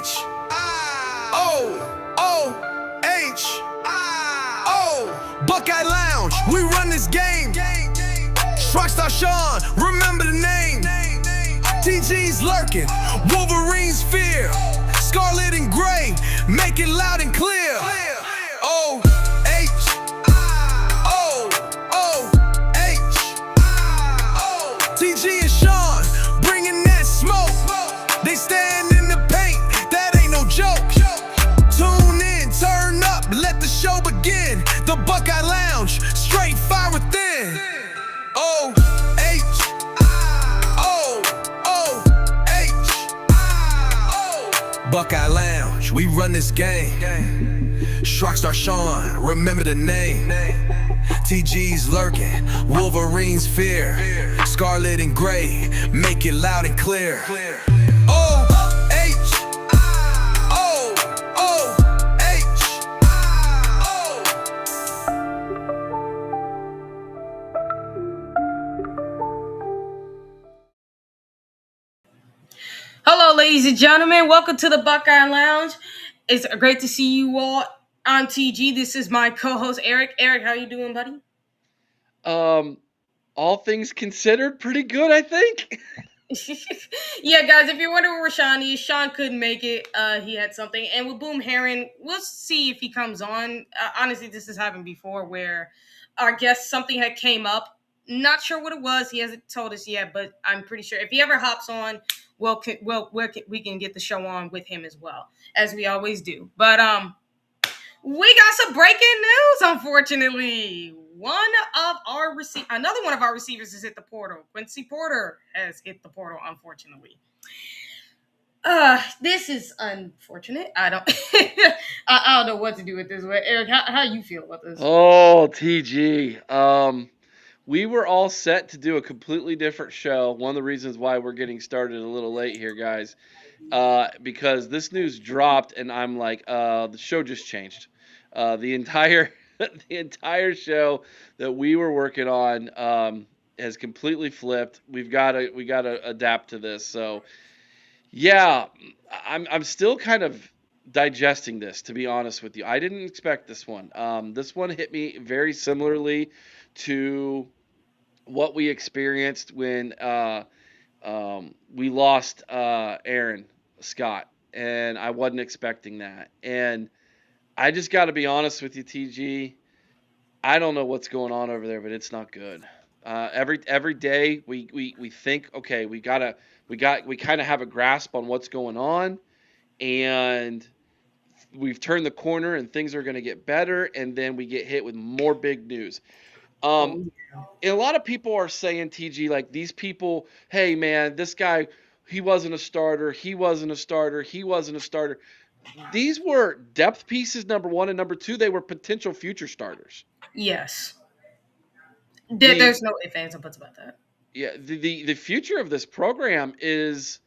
B-U-C-H-O-O-H-O. Buckeye Lounge, we run this game. Rockstar Sean, remember the name. TG's lurking, Wolverine's fear. Scarlet and gray, make it loud and clear. O-H-O-O-H. TG and Sean, bringing that smoke. They stand in the paint, that ain't no joke. Tune in, turn up, let the show begin. The Buckeye Lounge, straight fire within. O-H-O-O-H. Buckeye Lounge, we run this game. Rockstar Sean, remember the name. TG's lurking, Wolverine's fear. Scarlet and gray, make it loud and clear. Hello, ladies and gentlemen. Welcome to the Buckeye Lounge. It's great to see you all. I'm TG. This is my co-host, Eric. Eric, how you doing, buddy? All things considered, pretty good, I think. Yeah, guys, if you're wondering where Sean is, Sean couldn't make it. He had something. And with Boom Heron, we'll see if he comes on. Honestly, this has happened before where our guest, something had came up. Not sure what it was. He hasn't told us yet, but I'm pretty sure if he ever hops on, we can get the show on with him as well, as we always do. But we got some breaking news, unfortunately. Another one of our receivers has hit the portal. Quincy Porter has hit the portal, unfortunately. This is unfortunate. I don't know what to do with this. Eric, how you feel about this? Oh, TG. We were all set to do a completely different show. One of the reasons why we're getting started a little late here, guys, because this news dropped, and I'm like, the show just changed. The entire show that we were working on has completely flipped. We gotta adapt to this. So, yeah, I'm still kind of digesting this, to be honest with you. I didn't expect this one. This one hit me very similarly to what we experienced when we lost Aaron Scott, and I wasn't expecting that. And I just got to be honest with you, TG. I don't know what's going on over there, but it's not good. Every day we think, okay, we kind of have a grasp on what's going on, and we've turned the corner and things are going to get better, and then we get hit with more big news. And a lot of people are saying, TG, like, these people, hey, man, this guy, he wasn't a starter. These were depth pieces, number one, and number two, they were potential future starters. Yes. There's no ifs, ands, or buts about that. Yeah, the future of this program is,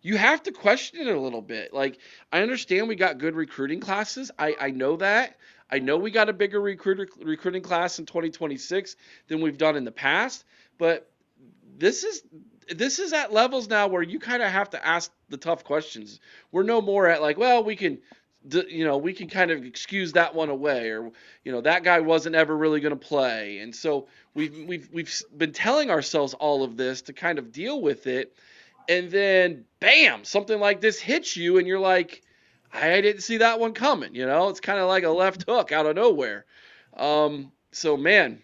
you have to question it a little bit. Like, I understand we got good recruiting classes. I know that. I know we got a bigger recruiting class in 2026 than we've done in the past, but this is at levels now where you kind of have to ask the tough questions. We're no more at like, well, we can kind of excuse that one away, or that guy wasn't ever really going to play, and so we've been telling ourselves all of this to kind of deal with it, and then bam, something like this hits you, and you're like, I didn't see that one coming. It's kind of like a left hook out of nowhere. So, man,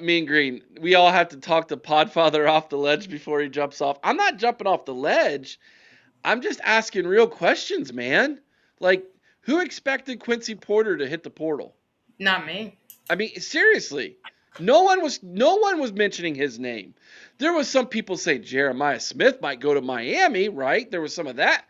Mean Green, we all have to talk to Podfather off the ledge before he jumps off. I'm not jumping off the ledge. I'm just asking real questions, man. Like, who expected Quincy Porter to hit the portal? Not me. I mean, seriously. No one was mentioning his name. There was some people say Jeremiah Smith might go to Miami, right? There was some of that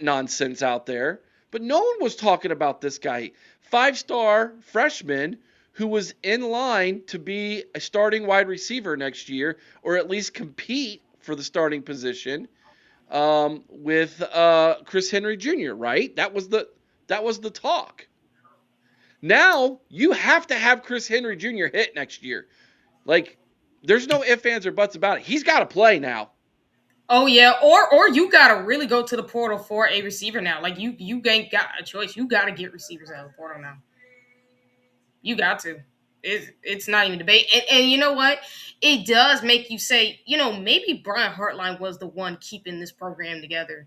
nonsense out there, but no one was talking about this guy, 5-star freshman who was in line to be a starting wide receiver next year, or at least compete for the starting position with Chris Henry Jr., right? That was the talk. Now you have to have Chris Henry Jr. hit next year. Like, there's no ifs, ands, or buts about it. He's got to play now. Oh yeah, or you gotta really go to the portal for a receiver now. Like you ain't got a choice. You gotta get receivers out of the portal now. You got to. It's not even debate. And you know what? It does make you say, maybe Brian Hartline was the one keeping this program together.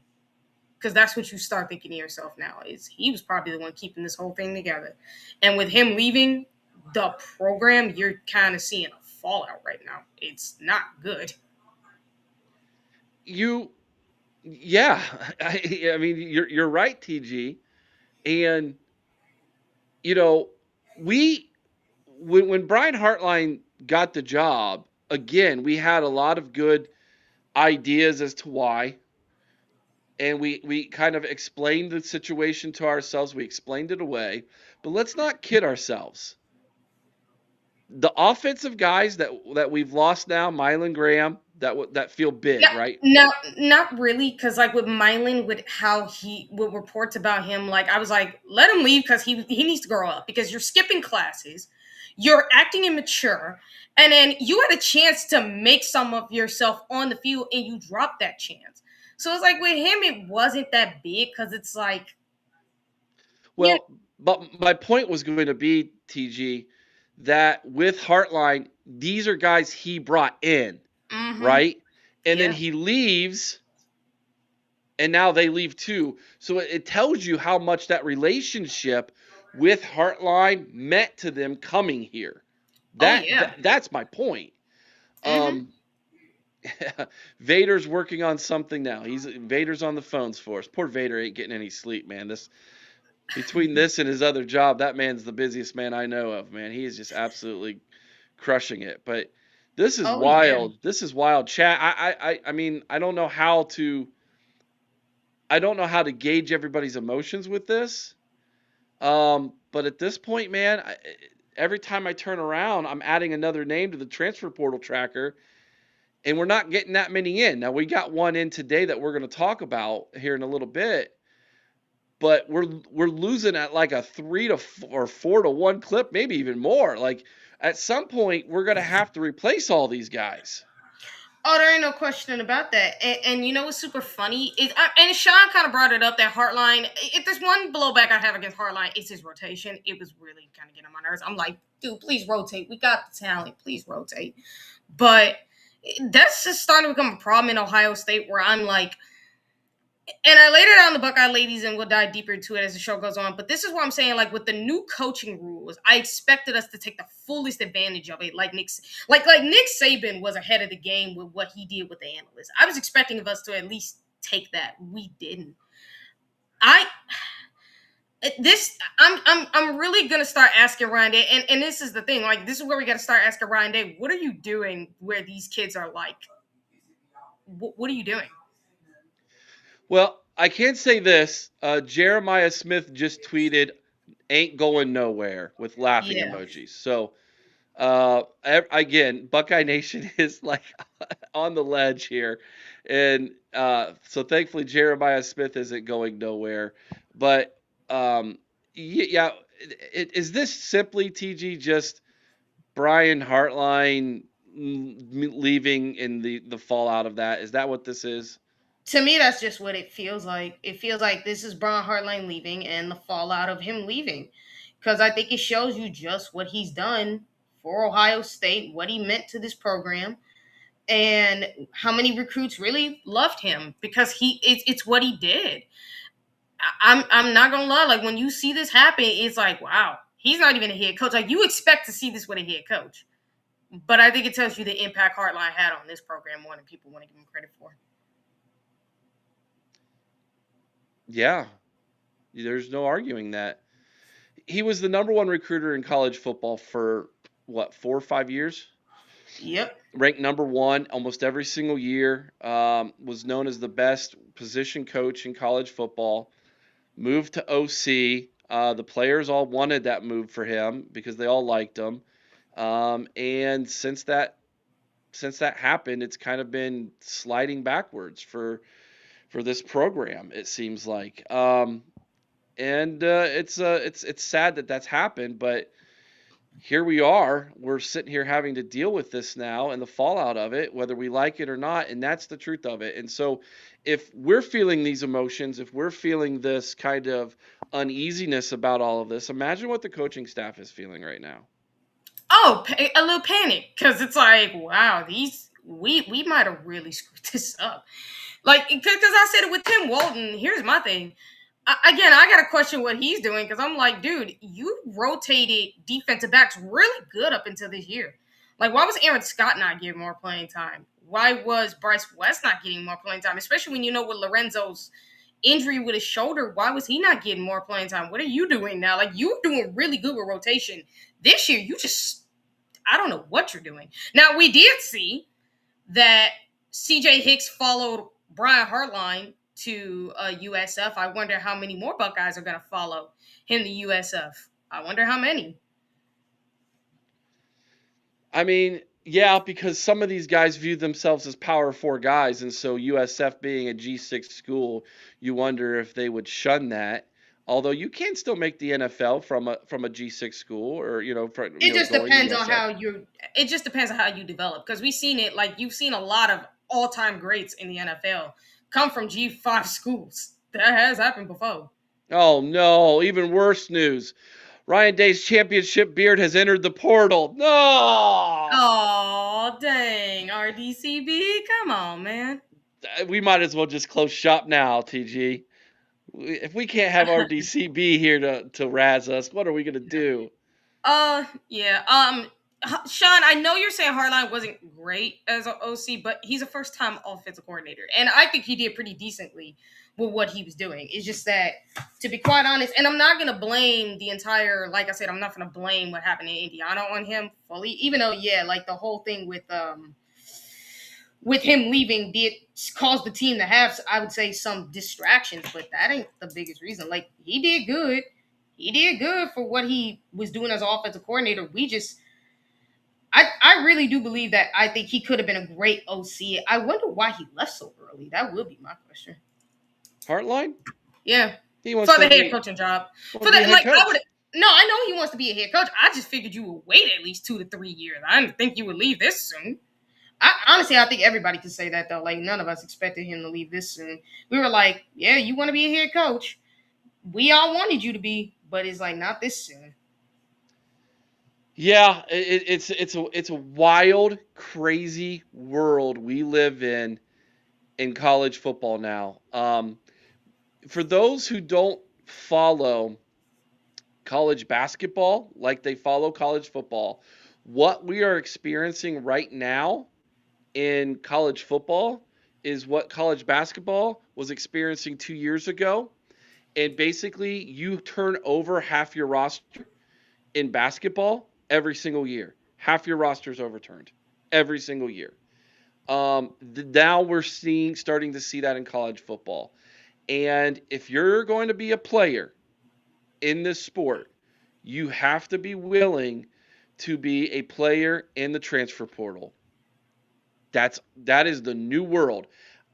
Because that's what you start thinking to yourself now. Is he was probably the one keeping this whole thing together. And with him leaving the program, you're kind of seeing a fallout right now. It's not good. You, yeah, I mean, you're right, TG, and you know, we when Brian Hartline got the job, again, we had a lot of good ideas as to why, and we kind of explained the situation to ourselves. We explained it away, but let's not kid ourselves. The offensive guys that we've lost now, Mylan Graham, that feel No, big, right? no, not really. Because like with Mylan, with how he with reports about him, like I was like, let him leave because he needs to grow up. Because you're skipping classes, you're acting immature, and then you had a chance to make some of yourself on the field, and you dropped that chance. So it's like with him, it wasn't that big because it's like, you Well, but my point was going to be, TG, that with Hartline, these are guys he brought in, mm-hmm, right? And then yeah, he leaves, and now they leave too. So it tells you how much that relationship with Hartline meant to them coming here. oh That yeah, that's my point. mm-hmm. Um, Vader's working on something now. Vader's on the phones for us. Poor Vader ain't getting any sleep, man. This Between this and his other job, that man's the busiest man I know of, man. He is just absolutely crushing it. But this is Oh yeah. wild. This is wild, chat. I mean, I don't know how to gauge everybody's emotions with this. But at this point, man, every time I turn around, I'm adding another name to the transfer portal tracker, and we're not getting that many in. Now we got one in today that we're going to talk about here in a little bit, but we're losing at like a 4 to 1 clip, maybe even more. Like at some point, we're going to have to replace all these guys. Oh, there ain't no question about that. And you know what's super funny is, and Sean kind of brought it up that Heartline. If there's one blowback I have against Heartline, it's his rotation. It was really kind of getting on my nerves. I'm like, dude, please rotate. We got the talent. Please rotate. But that's just starting to become a problem in Ohio State, where I'm like, and I laid it on the Buckeye ladies, and we'll dive deeper into it as the show goes on. But this is what I'm saying. Like with the new coaching rules, I expected us to take the fullest advantage of it. Like Nick Saban was ahead of the game with what he did with the analysts. I was expecting of us to at least take that. We didn't. I this I'm really gonna start asking Ryan Day, and this is the thing. Like this is where we got to start asking Ryan Day, what are you doing where these kids are like, what are you doing? Well, I can say this: Jeremiah Smith just tweeted, "Ain't going nowhere" with laughing Yeah. emojis. So again, Buckeye Nation is like on the ledge here, and so thankfully Jeremiah Smith isn't going nowhere. But yeah, is this simply, TG, just Brian Hartline leaving in the fallout of that? Is that what this is? To me, that's just what it feels like. It feels like this is Brian Hartline leaving and the fallout of him leaving. Because I think it shows you just what he's done for Ohio State, what he meant to this program, and how many recruits really loved him because it's what he did. I'm not gonna lie, like when you see this happen, it's like, wow, he's not even a head coach. Like you expect to see this with a head coach. But I think it tells you the impact Hartline had on this program more than people want to give him credit for. Yeah, there's no arguing that. He was the number one recruiter in college football for what, 4 or 5 years? Yep. Ranked number one almost every single year. Was known as the best position coach in college football. Moved to OC. The players all wanted that move for him because they all liked him. And since that happened, it's kind of been sliding backwards for this program. It seems like, and it's sad that that's happened, but here we are. We're sitting here having to deal with this now and the fallout of it, whether we like it or not. And that's the truth of it. And so, if we're feeling these emotions, if we're feeling this kind of uneasiness about all of this, imagine what the coaching staff is feeling right now. Oh, a little panic because it's like, wow, these we might have really screwed this up. Like, because I said it with Tim Walton. Here's my thing. Again, I got to question what he's doing because I'm like, dude, you rotated defensive backs really good up until this year. Like, why was Aaron Scott not getting more playing time? Why was Bryce West not getting more playing time? Especially when you know with Lorenzo's injury with his shoulder, why was he not getting more playing time? What are you doing now? Like, you're doing really good with rotation. This year, I don't know what you're doing. Now, we did see that CJ Hicks followed Brian Hartline to USF. I wonder how many more Buckeyes are going to follow him to USF. I wonder how many. I mean, yeah, because some of these guys view themselves as Power Four guys, and so USF being a G6 school, you wonder if they would shun that. Although you can still make the NFL from a G6 school, or It just going to depends on USF. how you. It just depends on how you develop because we've seen it. Like you've seen a lot of all-time greats in the NFL come from G5 schools. That has happened before. Oh no, even worse news. Ryan Day's championship beard has entered the portal. No! Oh dang, RDCB! Come on, man. We might as well just close shop now, TG. If we can't have our DCB here to razz us, what are we gonna do? Yeah. Sean, I know you're saying Hartline wasn't great as an OC, but he's a first-time offensive coordinator, and I think he did pretty decently with what he was doing. It's just that, to be quite honest, and I'm not gonna blame the entire. Like I said, I'm not gonna blame what happened in Indiana on him fully, even though, yeah, like the whole thing with him leaving did cause the team to have, I would say, some distractions, but that ain't the biggest reason. Like, he did good. He did good for what he was doing as offensive coordinator. I really do believe that I think he could have been a great OC. I wonder why he left so early. That would be my question. Heartline? Yeah. He wants For to the head be, coaching job. wants For to be the a head like coach. I would no, I know he wants to be a head coach. I just figured you would wait at least 2 to 3 years. I didn't think you would leave this soon. Honestly, I think everybody could say that though. Like none of us expected him to leave this soon. We were like, yeah, you want to be a head coach. We all wanted you to be, but it's like not this soon. Yeah, it's a wild, crazy world we live in college football now. For those who don't follow college basketball like they follow college football, what we are experiencing right now in college football is what college basketball was experiencing 2 years ago. And basically, you turn over half your roster in basketball every single year. Half your roster is overturned every single year. Now we're starting to see that in college football. And if you're going to be a player in this sport, you have to be willing to be a player in the transfer portal. That is the new world.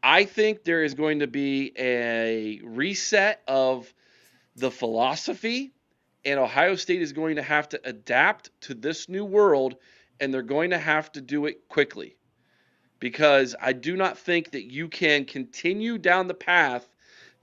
I think there is going to be a reset of the philosophy, and Ohio State is going to have to adapt to this new world, and they're going to have to do it quickly because I do not think that you can continue down the path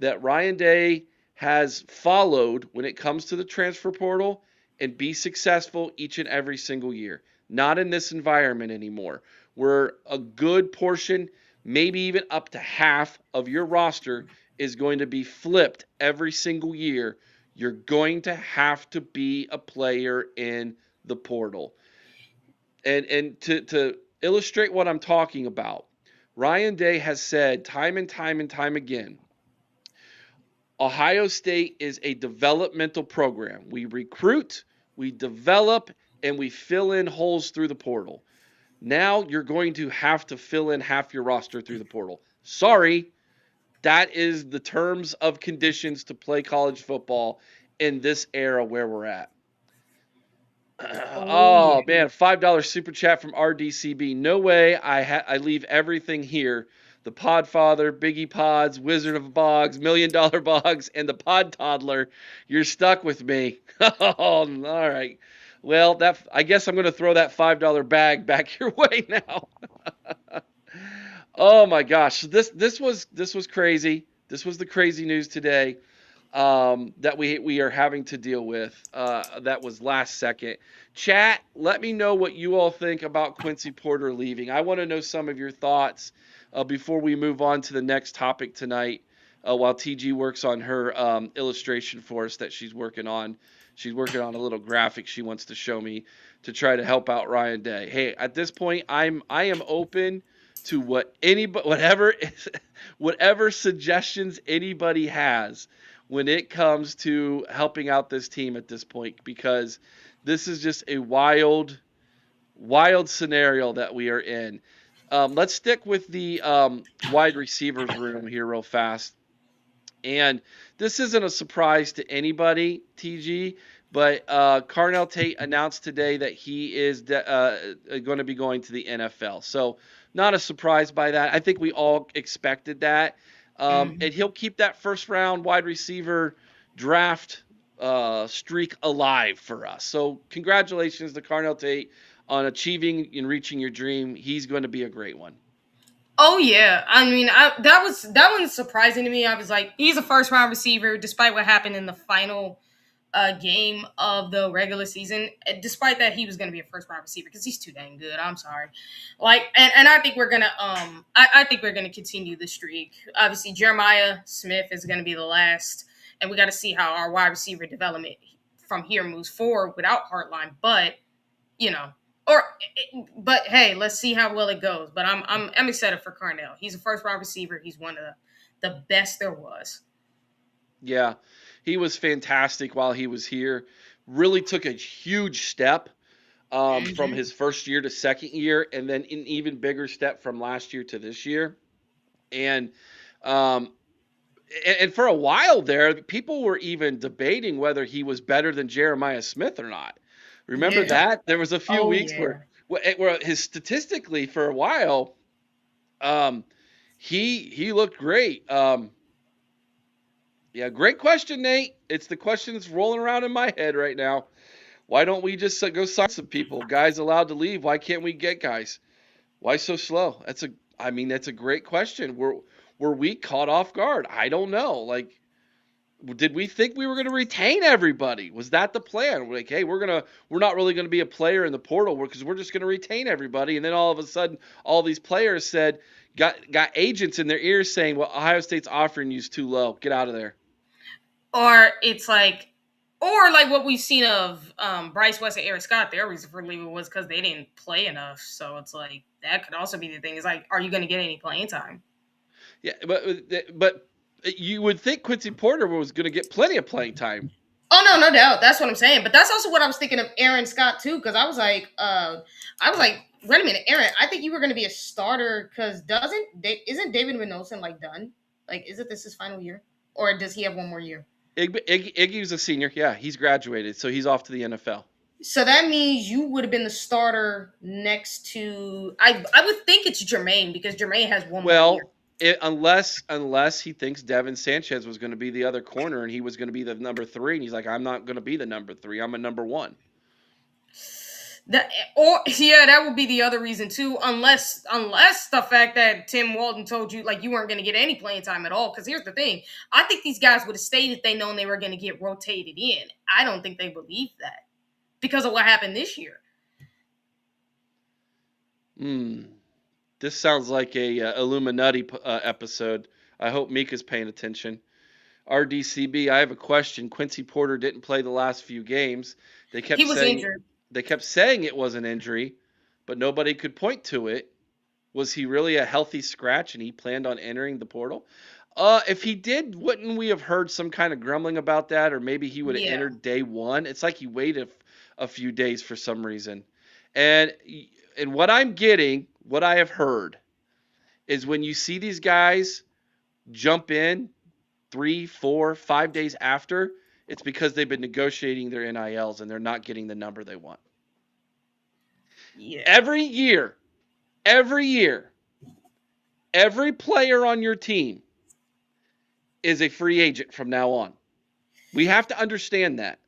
that Ryan Day has followed when it comes to the transfer portal and be successful each and every single year. Not in this environment anymore, where a good portion, maybe even up to half of your roster is going to be flipped every single year. You're going to have to be a player in the portal. And to illustrate what I'm talking about, Ryan Day has said time and time and time again, Ohio State is a developmental program. We recruit, we develop, and we fill in holes through the portal. Now you're going to have to fill in half your roster through the portal. Sorry, that is the terms of conditions to play college football in this era where we're at. Oh, Oh man, $5 super chat from RDCB. No way, I leave everything here. The Podfather, Biggie Pods, Wizard of Bogs, $1 Million Bogs, and the Pod Toddler. You're stuck with me. Oh, all right. Well, that I guess I'm going to throw that $5 bag back your way now. Oh my gosh, this was crazy. This was the crazy news today that we are having to deal with. That was last second. Chat, let me know what you all think about Quincy Porter leaving. I want to know some of your thoughts before we move on to the next topic tonight. While TG works on her illustration for us that she's working on. She's working on a little graphic she wants to show me to try to help out Ryan Day. Hey, at this point, I am open to whatever suggestions anybody has when it comes to helping out this team at this point, because this is just a wild scenario that we are in. Let's stick with the wide receivers room here real fast. And this isn't a surprise to anybody, TG, but Carnell Tate announced today that he is going to be going to the NFL. So, not a surprise by that. I think we all expected that. And he'll keep that first round wide receiver draft streak alive for us. So, congratulations to Carnell Tate on achieving and reaching your dream. He's going to be a great one. Oh yeah, I mean, that one's surprising to me. I was like, he's a first round receiver, despite what happened in the final game of the regular season. Despite that, he was going to be a first round receiver because he's too dang good. I'm sorry, like, and I think we're gonna I think we're gonna continue the streak. Obviously, Jeremiah Smith is going to be the last, and we got to see how our wide receiver development from here moves forward without Hartline, but you know, or but hey, let's see how well it goes. But I'm excited for Carnell. He's a first round receiver. He's one of the best there was. Yeah, he was fantastic while he was here. Really took a huge step from Hmm. his first year to second year, and then an even bigger step from last year to this year. And um, and for a while there, people were even debating whether he was better than Jeremiah Smith or not. Remember Yeah. that? There was a few Oh weeks yeah. where his statistically for a while, um, he looked great. Yeah, great question, Nate. It's the question that's rolling around in my head right now. Why don't we just go sign some people? Guys allowed to leave. Why can't we get guys? Why so slow? I mean, that's a great question. Were we caught off guard? I don't know. Like, did we think we were going to retain everybody? Was that the plan? We're like, hey, we're not really going to be a player in the portal because we're just going to retain everybody. And then all of a sudden, all these players got agents in their ears saying, well, Ohio State's offering you is too low. Get out of there. Or it's like, or like what we've seen of Bryce West and Eric Scott. Their reason for leaving was because they didn't play enough. So it's like that could also be the thing. Is like, are you going to get any playing time? Yeah, but you would think Quincy Porter was going to get plenty of playing time. Oh no, no doubt. That's what I'm saying. But that's also what I was thinking of Aaron Scott too, because I was like, wait a minute, Aaron. I think you were going to be a starter because isn't David Minoson like done? Like, isn't this his final year, or does he have one more year? Iggy's a senior. Yeah, he's graduated, so he's off to the NFL. So that means you would have been the starter next to I would think it's Jermaine because Jermaine has one more year. Well, unless he thinks Devin Sanchez was going to be the other corner and he was going to be the number 3, and he's like, I'm not going to be the number 3. I'm a number 1. That or yeah, that would be the other reason too. Unless the fact that Tim Walton told you like you weren't going to get any playing time at all. Because here's the thing, I think these guys would have stayed if they known they were going to get rotated in. I don't think they believed that because of what happened this year. Hmm. This sounds like a Illuminati episode. I hope Mika's paying attention. RDCB, I have a question. Quincy Porter didn't play the last few games. They kept He was saying injured. they kept saying it was an injury, but nobody could point to it. Was he really a healthy scratch and he planned on entering the portal? If he did, wouldn't we have heard some kind of grumbling about that? Or maybe he would have Yeah. entered day one. It's like he waited a few days for some reason. And and what I have heard is when you see these guys jump in 3, 4, 5 days after, it's because they've been negotiating their NILs and they're not getting the number they want. Yeah. Every year, every year, every player on your team is a free agent from now on. We have to understand that.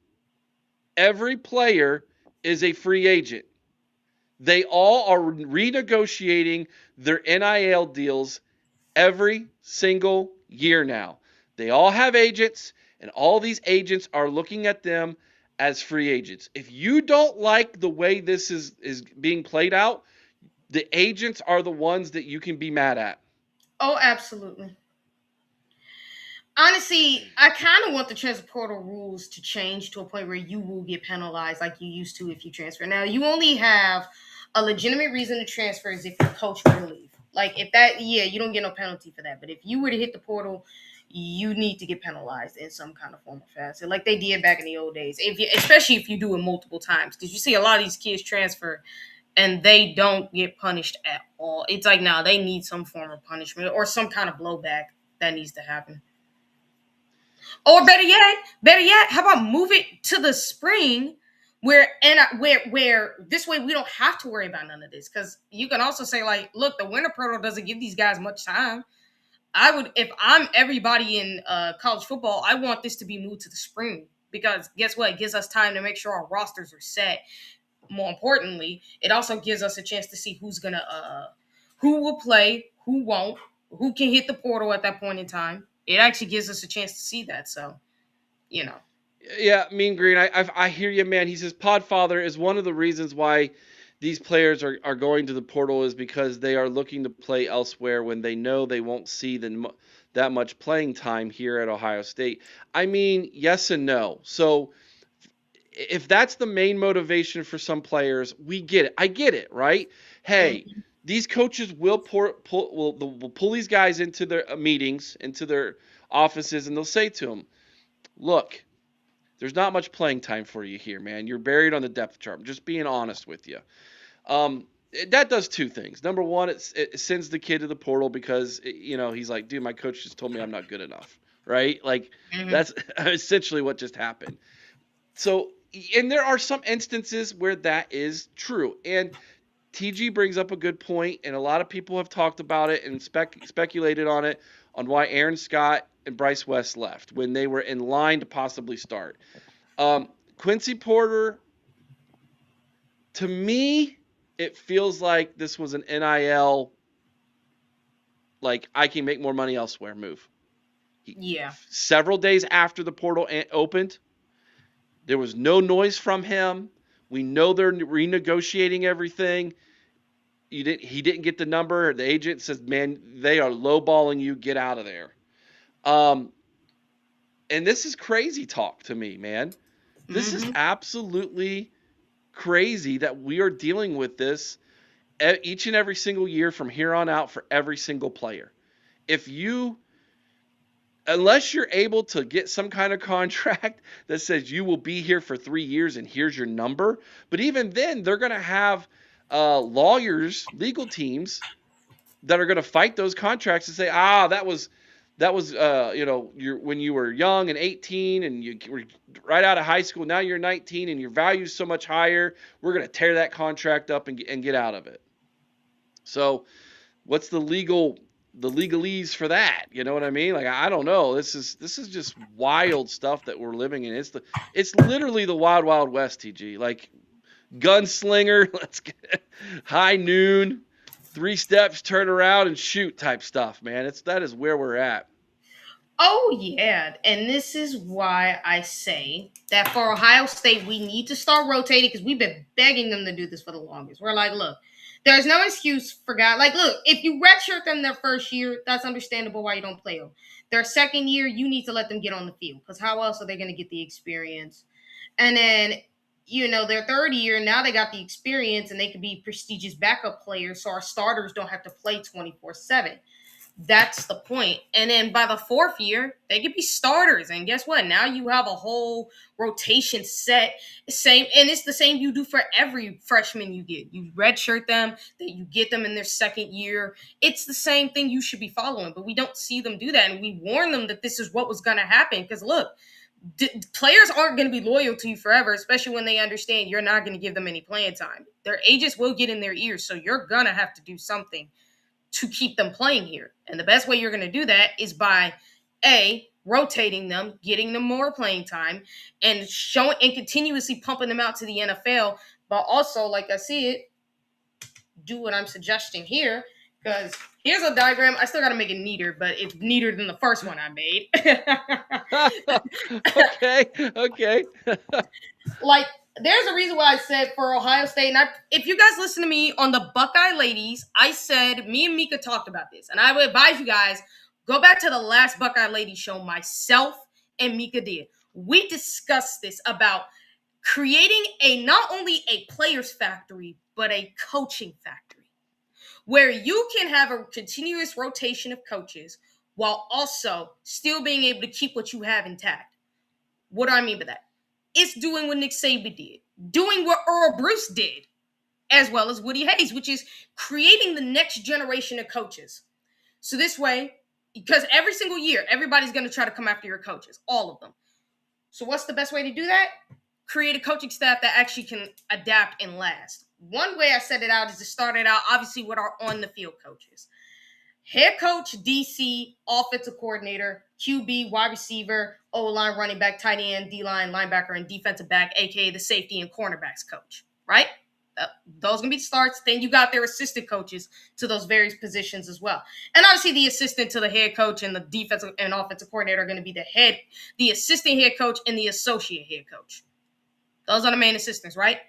Every player is a free agent. They all are renegotiating their NIL deals every single year now. They all have agents, and all these agents are looking at them as free agents. If you don't like the way this is being played out, the agents are the ones that you can be mad at. Oh, absolutely. Honestly, I kind of want the transfer portal rules to change to a point where you will get penalized like you used to if you transfer. Now, you only have a legitimate reason to transfer is if your coach were to leave. Like, if that, yeah, you don't get no penalty for that. But if you were to hit the portal, you need to get penalized in some kind of form or fashion, like they did back in the old days. If you, especially if you do it multiple times, because you see a lot of these kids transfer and they don't get punished at all. It's like, now they need some form of punishment or some kind of blowback that needs to happen. Or better yet, how about move it to the spring where this way we don't have to worry about none of this. Because you can also say, like, look, the winter portal doesn't give these guys much time. I would, if I'm everybody in college football, I want this to be moved to the spring, because guess what? It gives us time to make sure our rosters are set. More importantly, it also gives us a chance to see who will play, who won't, who can hit the portal at that point in time. It actually gives us a chance to see that. So, you know. Yeah, Mean Green, I hear you, man. He says Podfather is one of the reasons why these players are going to the portal is because they are looking to play elsewhere when they know they won't see that much playing time here at Ohio State. I mean, yes and no. So if that's the main motivation for some players, we get it. I get it, right? Hey, these coaches will pull these guys into their meetings, into their offices, and they'll say to them, look, there's not much playing time for you here, man. You're buried on the depth chart. I'm just being honest with you. That does two things. Number one, it sends the kid to the portal because, he's like, dude, my coach just told me I'm not good enough, right? Like, that's essentially what just happened. So, and there are some instances where that is true. And TG brings up a good point, and a lot of people have talked about it and speculated on it, on why Aaron Scott and Bryce West left when they were in line to possibly start. Quincy Porter, to me, it feels like this was an NIL, like, I can make more money elsewhere move. Several days after the portal opened, there was no noise from him. We know they're renegotiating everything. He didn't get the number. The agent says, man, they are lowballing you. Get out of there. And this is crazy talk to me, man. This is absolutely crazy that we are dealing with this each and every single year from here on out for every single player. Unless you're able to get some kind of contract that says you will be here for 3 years and here's your number, but even then, they're going to have lawyers, legal teams that are going to fight those contracts and say, that was when you were young and 18 and you were right out of high school. Now you're 19 and your value's so much higher. We're going to tear that contract up and get out of it. So, what's the legalese for that? You know what I mean? Like, I don't know. This is just wild stuff that we're living in. It's literally the wild, wild west, TG. Like, gunslinger, let's get high noon, 3 steps, turn around and shoot type stuff, man. That is where we're at. Oh, yeah. And this is why I say that for Ohio State, we need to start rotating, because we've been begging them to do this for the longest. We're like, look, there's no excuse for guys. Like, look, if you redshirt them their first year, that's understandable why you don't play them. Their second year, you need to let them get on the field, because how else are they going to get the experience? And then, their third year, now they got the experience and they can be prestigious backup players, so our starters don't have to play 24/7. That's the point. And then by the fourth year, they could be starters. And guess what? Now you have a whole rotation set. And it's the same you do for every freshman you get. You redshirt them, that you get them in their second year. It's the same thing you should be following, but we don't see them do that. And we warn them that this is what was going to happen. Because look, players aren't going to be loyal to you forever, especially when they understand you're not going to give them any playing time. Their agents will get in their ears, so you're going to have to do something to keep them playing here. And the best way you're going to do that is by rotating them, getting them more playing time, and continuously pumping them out to the NFL but also, like I see it, do what I'm suggesting here, because here's a diagram. I still got to make it neater, but it's neater than the first one I made. Okay, okay. Like, there's a reason why I said for Ohio State, and if you guys listen to me on the Buckeye Ladies, I said, me and Mika talked about this, and I would advise you guys, go back to the last Buckeye Ladies show myself and Mika did. We discussed this about creating not only a player's factory, but a coaching factory, where you can have a continuous rotation of coaches while also still being able to keep what you have intact. What do I mean by that? It's doing what Nick Saban did, doing what Earl Bruce did, as well as Woody Hayes, which is creating the next generation of coaches. So this way, because every single year, everybody's going to try to come after your coaches, all of them. So what's the best way to do that? Create a coaching staff that actually can adapt and last. One way I set it out is to start it out, obviously, with our on-the-field coaches. Head coach, DC, offensive coordinator, QB, wide receiver, O-line, running back, tight end, D-line, linebacker, and defensive back, a.k.a. the safety and cornerbacks coach, right? Those going to be starts. Then you got their assistant coaches to those various positions as well. And obviously the assistant to the head coach and the defensive and offensive coordinator are going to be the assistant head coach and the associate head coach. Those are the main assistants, right?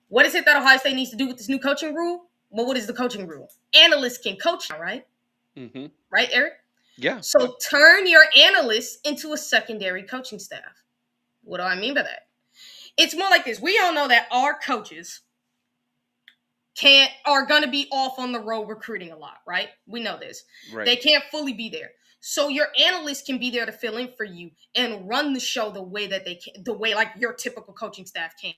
What is it that Ohio State needs to do with this new coaching rule? Well, what is the coaching rule? Analysts can coach now, right? Mm-hmm. Right, Eric? Yeah. So turn your analysts into a secondary coaching staff. What do I mean by that? It's more like this. We all know that our coaches are going to be off on the road recruiting a lot, right? We know this. Right. They can't fully be there. So your analysts can be there to fill in for you and run the show the way that they can, the way like your typical coaching staff can.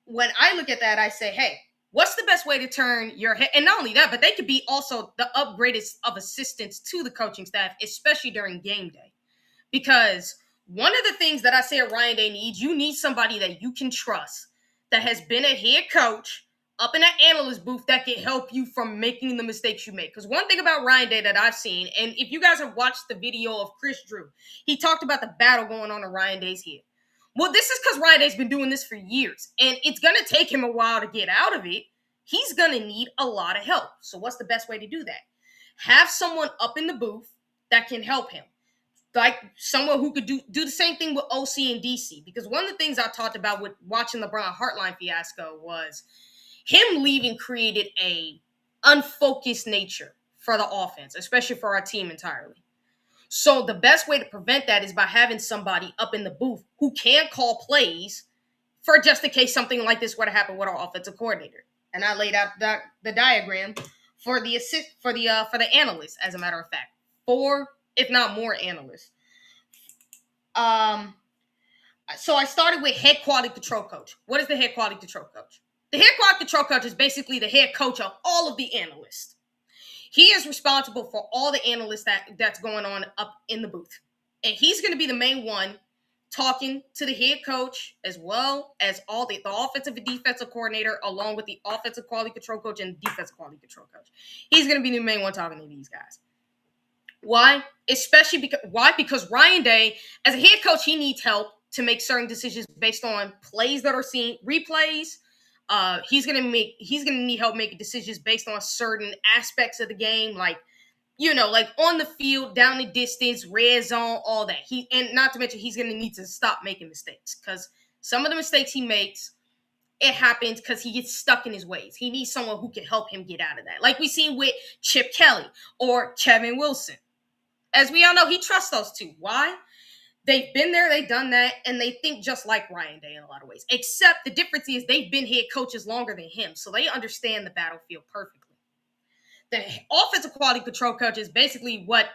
When I look at that, I say, hey, what's the best way to turn your head? And not only that, but they could be also the upgraded of assistants to the coaching staff, especially during game day. Because one of the things that I say Ryan Day needs, you need somebody that you can trust that has been a head coach up in that analyst booth that can help you from making the mistakes you make. Because one thing about Ryan Day that I've seen, and if you guys have watched the video of Chris Drew, he talked about the battle going on in Ryan Day's head. Well, this is because Ryan Day's been doing this for years, and it's going to take him a while to get out of it. He's going to need a lot of help. So what's the best way to do that? Have someone up in the booth that can help him. Like someone who could do the same thing with OC and DC. Because one of the things I talked about with watching the Brian Hartline fiasco was him leaving created a unfocused nature for the offense, especially for our team entirely. So the best way to prevent that is by having somebody up in the booth who can call plays for just in case something like this were to happen with our offensive coordinator. And I laid out the diagram for the analysts, as a matter of fact, 4, if not more, analysts. So I started with head quality control coach. What is the head quality control coach? The head quality control coach is basically the head coach of all of the analysts. He is responsible for all the analysts that's going on up in the booth. And he's going to be the main one talking to the head coach as well as all the offensive and defensive coordinator, along with the offensive quality control coach and defensive quality control coach. He's going to be the main one talking to these guys. Why? Because Ryan Day, as a head coach, he needs help to make certain decisions based on plays that are seen, replays. He's gonna need help making decisions based on certain aspects of the game, like on the field, down the distance, red zone, all that. And not to mention he's gonna need to stop making mistakes, because some of the mistakes he makes, it happens because he gets stuck in his ways. He needs someone who can help him get out of that, like we seen with Chip Kelly or Kevin Wilson. As we all know, he trusts those two. Why? They've been there, they've done that, and they think just like Ryan Day in a lot of ways. Except the difference is they've been head coaches longer than him, so they understand the battlefield perfectly. The offensive quality control coach is basically what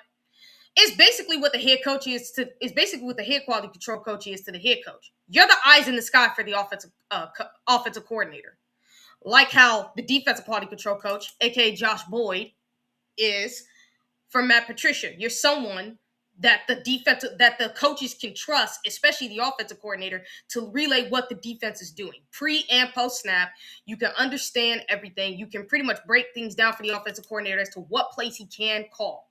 the head coach is to the head quality control coach is to the head coach. You're the eyes in the sky for the offensive coordinator, like how the defensive quality control coach, aka Josh Boyd, is for Matt Patricia. You're someone that the coaches can trust, especially the offensive coordinator, to relay what the defense is doing. Pre and post snap, you can understand everything. You can pretty much break things down for the offensive coordinator as to what plays he can call.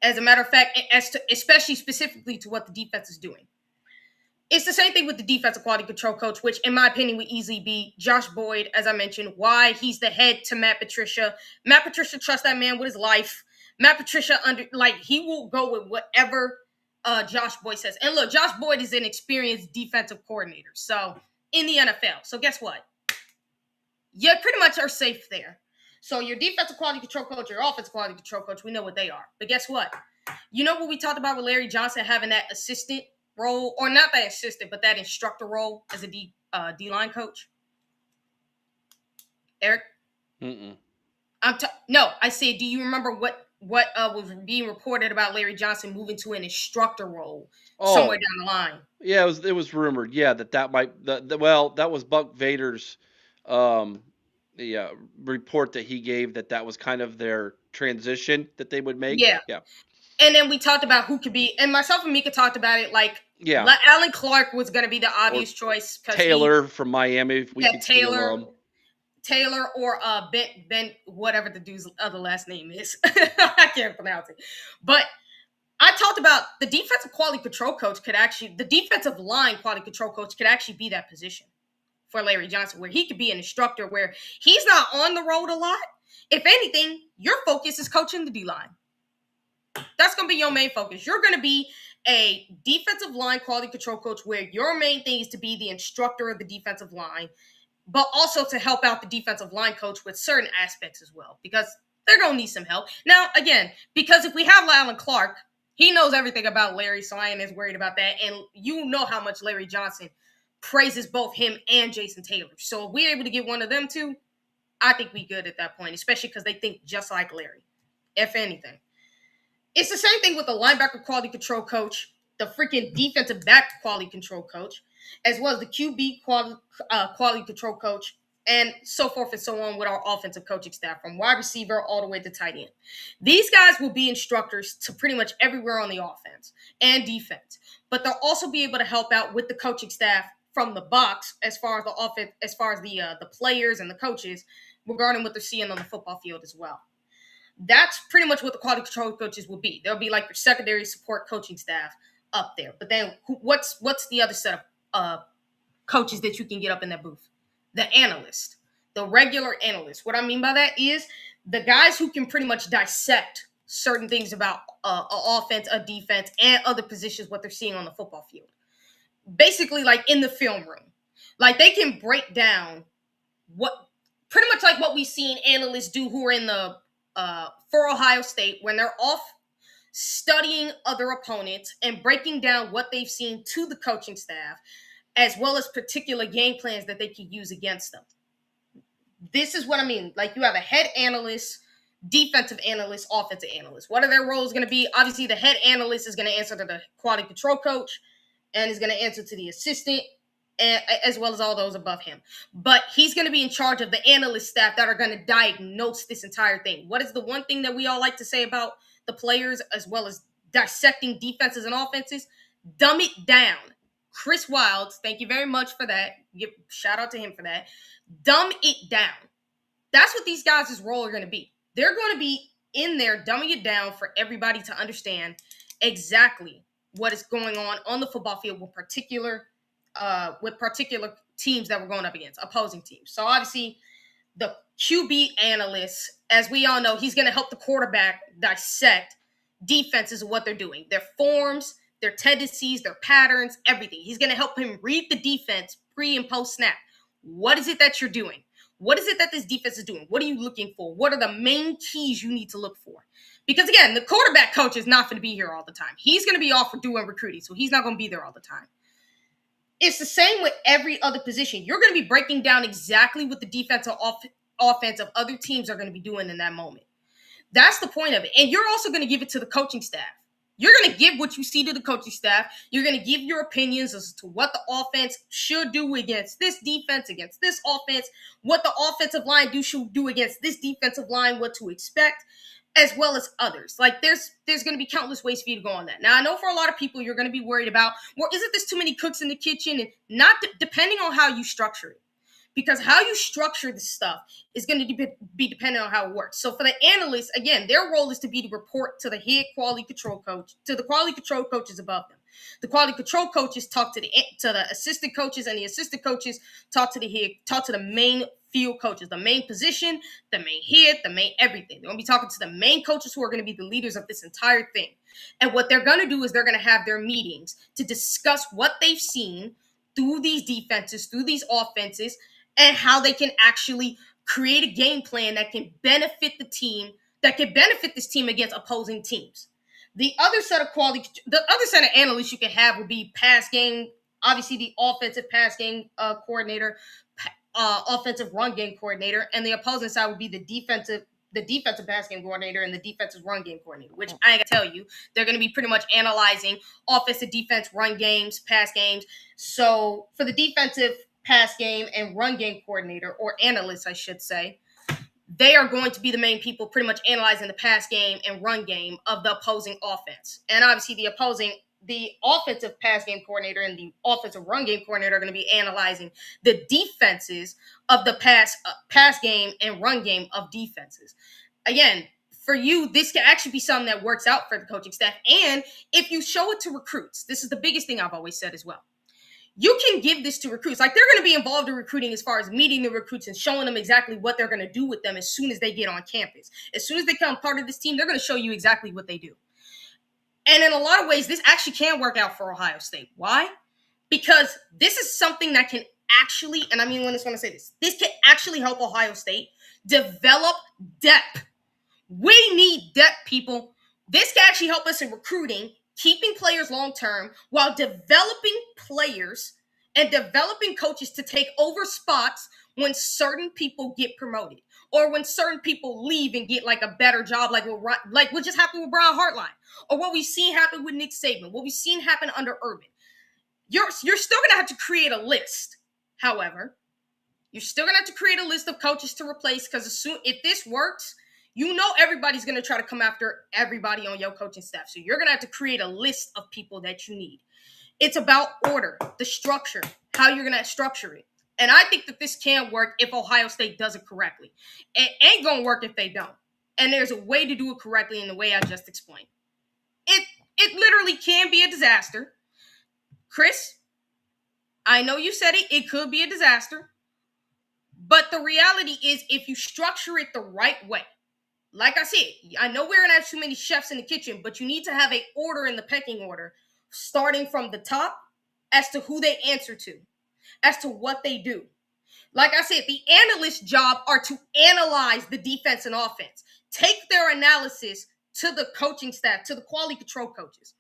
As a matter of fact, especially specifically to what the defense is doing. It's the same thing with the defensive quality control coach, which in my opinion would easily be Josh Boyd, as I mentioned. Why? He's the head to Matt Patricia. Matt Patricia trusts that man with his life. Matt Patricia, he will go with whatever Josh Boyd says. And look, Josh Boyd is an experienced defensive coordinator, so in the NFL. So guess what? You pretty much are safe there. So your defensive quality control coach, your offensive quality control coach, we know what they are. But guess what? You know what we talked about with Larry Johnson having that assistant role, or not that assistant, but that instructor role as a D-line coach? Eric? Mm-mm. No, I said, do you remember what was being reported about Larry Johnson moving to an instructor role somewhere down the line? Yeah, it was rumored. Yeah, that might that was Buck Vader's report that he gave that was kind of their transition that they would make. Yeah. Yeah. And then we talked about who could be, and myself and Mika talked about it, like, Alan Clark was going to be the obvious choice. Taylor from Miami, if we could steal him. Taylor or Ben, whatever the dude's other last name is. I can't pronounce it. But I talked about the defensive quality control coach the defensive line quality control coach could actually be that position for Larry Johnson, where he could be an instructor where he's not on the road a lot. If anything, your focus is coaching the D-line. That's going to be your main focus. You're going to be a defensive line quality control coach where your main thing is to be the instructor of the defensive line, but also to help out the defensive line coach with certain aspects as well, because they're going to need some help. Now, again, because if we have Alan Clark, he knows everything about Larry, so I ain't as worried about that. And you know how much Larry Johnson praises both him and Jason Taylor. So if we're able to get one of them two, I think we good at that point, especially because they think just like Larry, if anything. It's the same thing with the linebacker quality control coach, the freaking defensive back quality control coach, as well as the QB quality control coach, and so forth and so on with our offensive coaching staff, from wide receiver all the way to tight end. These guys will be instructors to pretty much everywhere on the offense and defense, but they'll also be able to help out with the coaching staff from the box as far as the offense, as far as the players and the coaches regarding what they're seeing on the football field as well. That's pretty much what the quality control coaches will be. They'll be like your secondary support coaching staff up there. But then what's the other set of coaches that you can get up in that booth? The analyst, the regular analyst. What I mean by that is the guys who can pretty much dissect certain things about an offense, a defense, and other positions, what they're seeing on the football field. Basically, like in the film room. Like they can break down pretty much like what we've seen analysts do who are in the for Ohio State when they're off studying other opponents and breaking down what they've seen to the coaching staff, as well as particular game plans that they can use against them. This is what I mean. Like you have a head analyst, defensive analyst, offensive analyst. What are their roles going to be? Obviously, the head analyst is going to answer to the quality control coach and is going to answer to the assistant, as well as all those above him. But he's going to be in charge of the analyst staff that are going to diagnose this entire thing. What is the one thing that we all like to say about the players, as well as dissecting defenses and offenses? Dumb it down. Chris Wilds, thank you very much for that. Shout out to him for that. Dumb it down. That's what these guys' role are going to be. They're going to be in there dumbing it down for everybody to understand exactly what is going on the football field with particular teams that we're going up against, opposing teams. So obviously the QB analyst, as we all know, he's going to help the quarterback dissect defenses and what they're doing, their forms, their tendencies, their patterns, everything. He's going to help him read the defense pre and post snap. What is it that you're doing? What is it that this defense is doing? What are you looking for? What are the main keys you need to look for? Because again, the quarterback coach is not going to be here all the time. He's going to be off for doing recruiting, so he's not going to be there all the time. It's the same with every other position. You're going to be breaking down exactly what the defensive offense of other teams are going to be doing in that moment. That's the point of it. And you're also going to give it to the coaching staff. You're going to give what you see to the coaching staff. You're going to give your opinions as to what the offense should do against this defense, against this offense, what the offensive line should do against this defensive line, what to expect, as well as others. Like there's going to be countless ways for you to go on that. Now, I know for a lot of people, you're going to be worried about, well, isn't this too many cooks in the kitchen? And not depending on how you structure it. Because how you structure this stuff is going to be dependent on how it works. So for the analysts, again, their role is to report to the head quality control coach, to the quality control coaches above them. The quality control coaches talk to the assistant coaches, and the assistant coaches talk to the main field coaches, the main position, the main hit, the main everything. They're going to be talking to the main coaches who are going to be the leaders of this entire thing. And what they're going to do is they're going to have their meetings to discuss what they've seen through these defenses, through these offenses, and how they can actually create a game plan that can benefit this team against opposing teams. The other set of analysts you can have would be pass game, obviously the offensive pass game coordinator, offensive run game coordinator, and the opposing side would be the defensive pass game coordinator and the defensive run game coordinator, which I gotta tell you, they're going to be pretty much analyzing offensive, defense, run games, pass games. So for the defensive pass game and run game coordinator, or analyst, I should say, they are going to be the main people pretty much analyzing the pass game and run game of the opposing offense. And obviously the offensive pass game coordinator and the offensive run game coordinator are going to be analyzing the defenses of the pass game and run game of defenses. Again, for you, this can actually be something that works out for the coaching staff. And if you show it to recruits, this is the biggest thing I've always said as well. You can give this to recruits. Like, they're going to be involved in recruiting as far as meeting the recruits and showing them exactly what they're going to do with them as soon as they get on campus. As soon as they become part of this team, they're going to show you exactly what they do. And in a lot of ways, this actually can work out for Ohio State. Why? Because this is something that can actually, and I mean when I say this can actually help Ohio State develop depth. We need depth, people. This can actually help us in recruiting, keeping players long-term, while developing players and developing coaches to take over spots when certain people get promoted or when certain people leave and get like a better job, like what just happened with Brian Hartline, or what we've seen happen with Nick Saban, what we've seen happen under Urban. You're still going to have to create a list, however. You're still going to have to create a list of coaches to replace, because if this works, you know everybody's going to try to come after everybody on your coaching staff. So you're going to have to create a list of people that you need. It's about order, the structure, how you're going to structure it. And I think that this can work if Ohio State does it correctly. It ain't going to work if they don't. And there's a way to do it correctly in the way I just explained. It literally can be a disaster. Chris, I know you said it could be a disaster. But the reality is, if you structure it the right way, like I said, I know we're going to have too many chefs in the kitchen, but you need to have an order in the pecking order, starting from the top as to who they answer to, as to what they do. Like I said, the analyst's job are to analyze the defense and offense, take their analysis to the coaching staff, to the quality control coaches.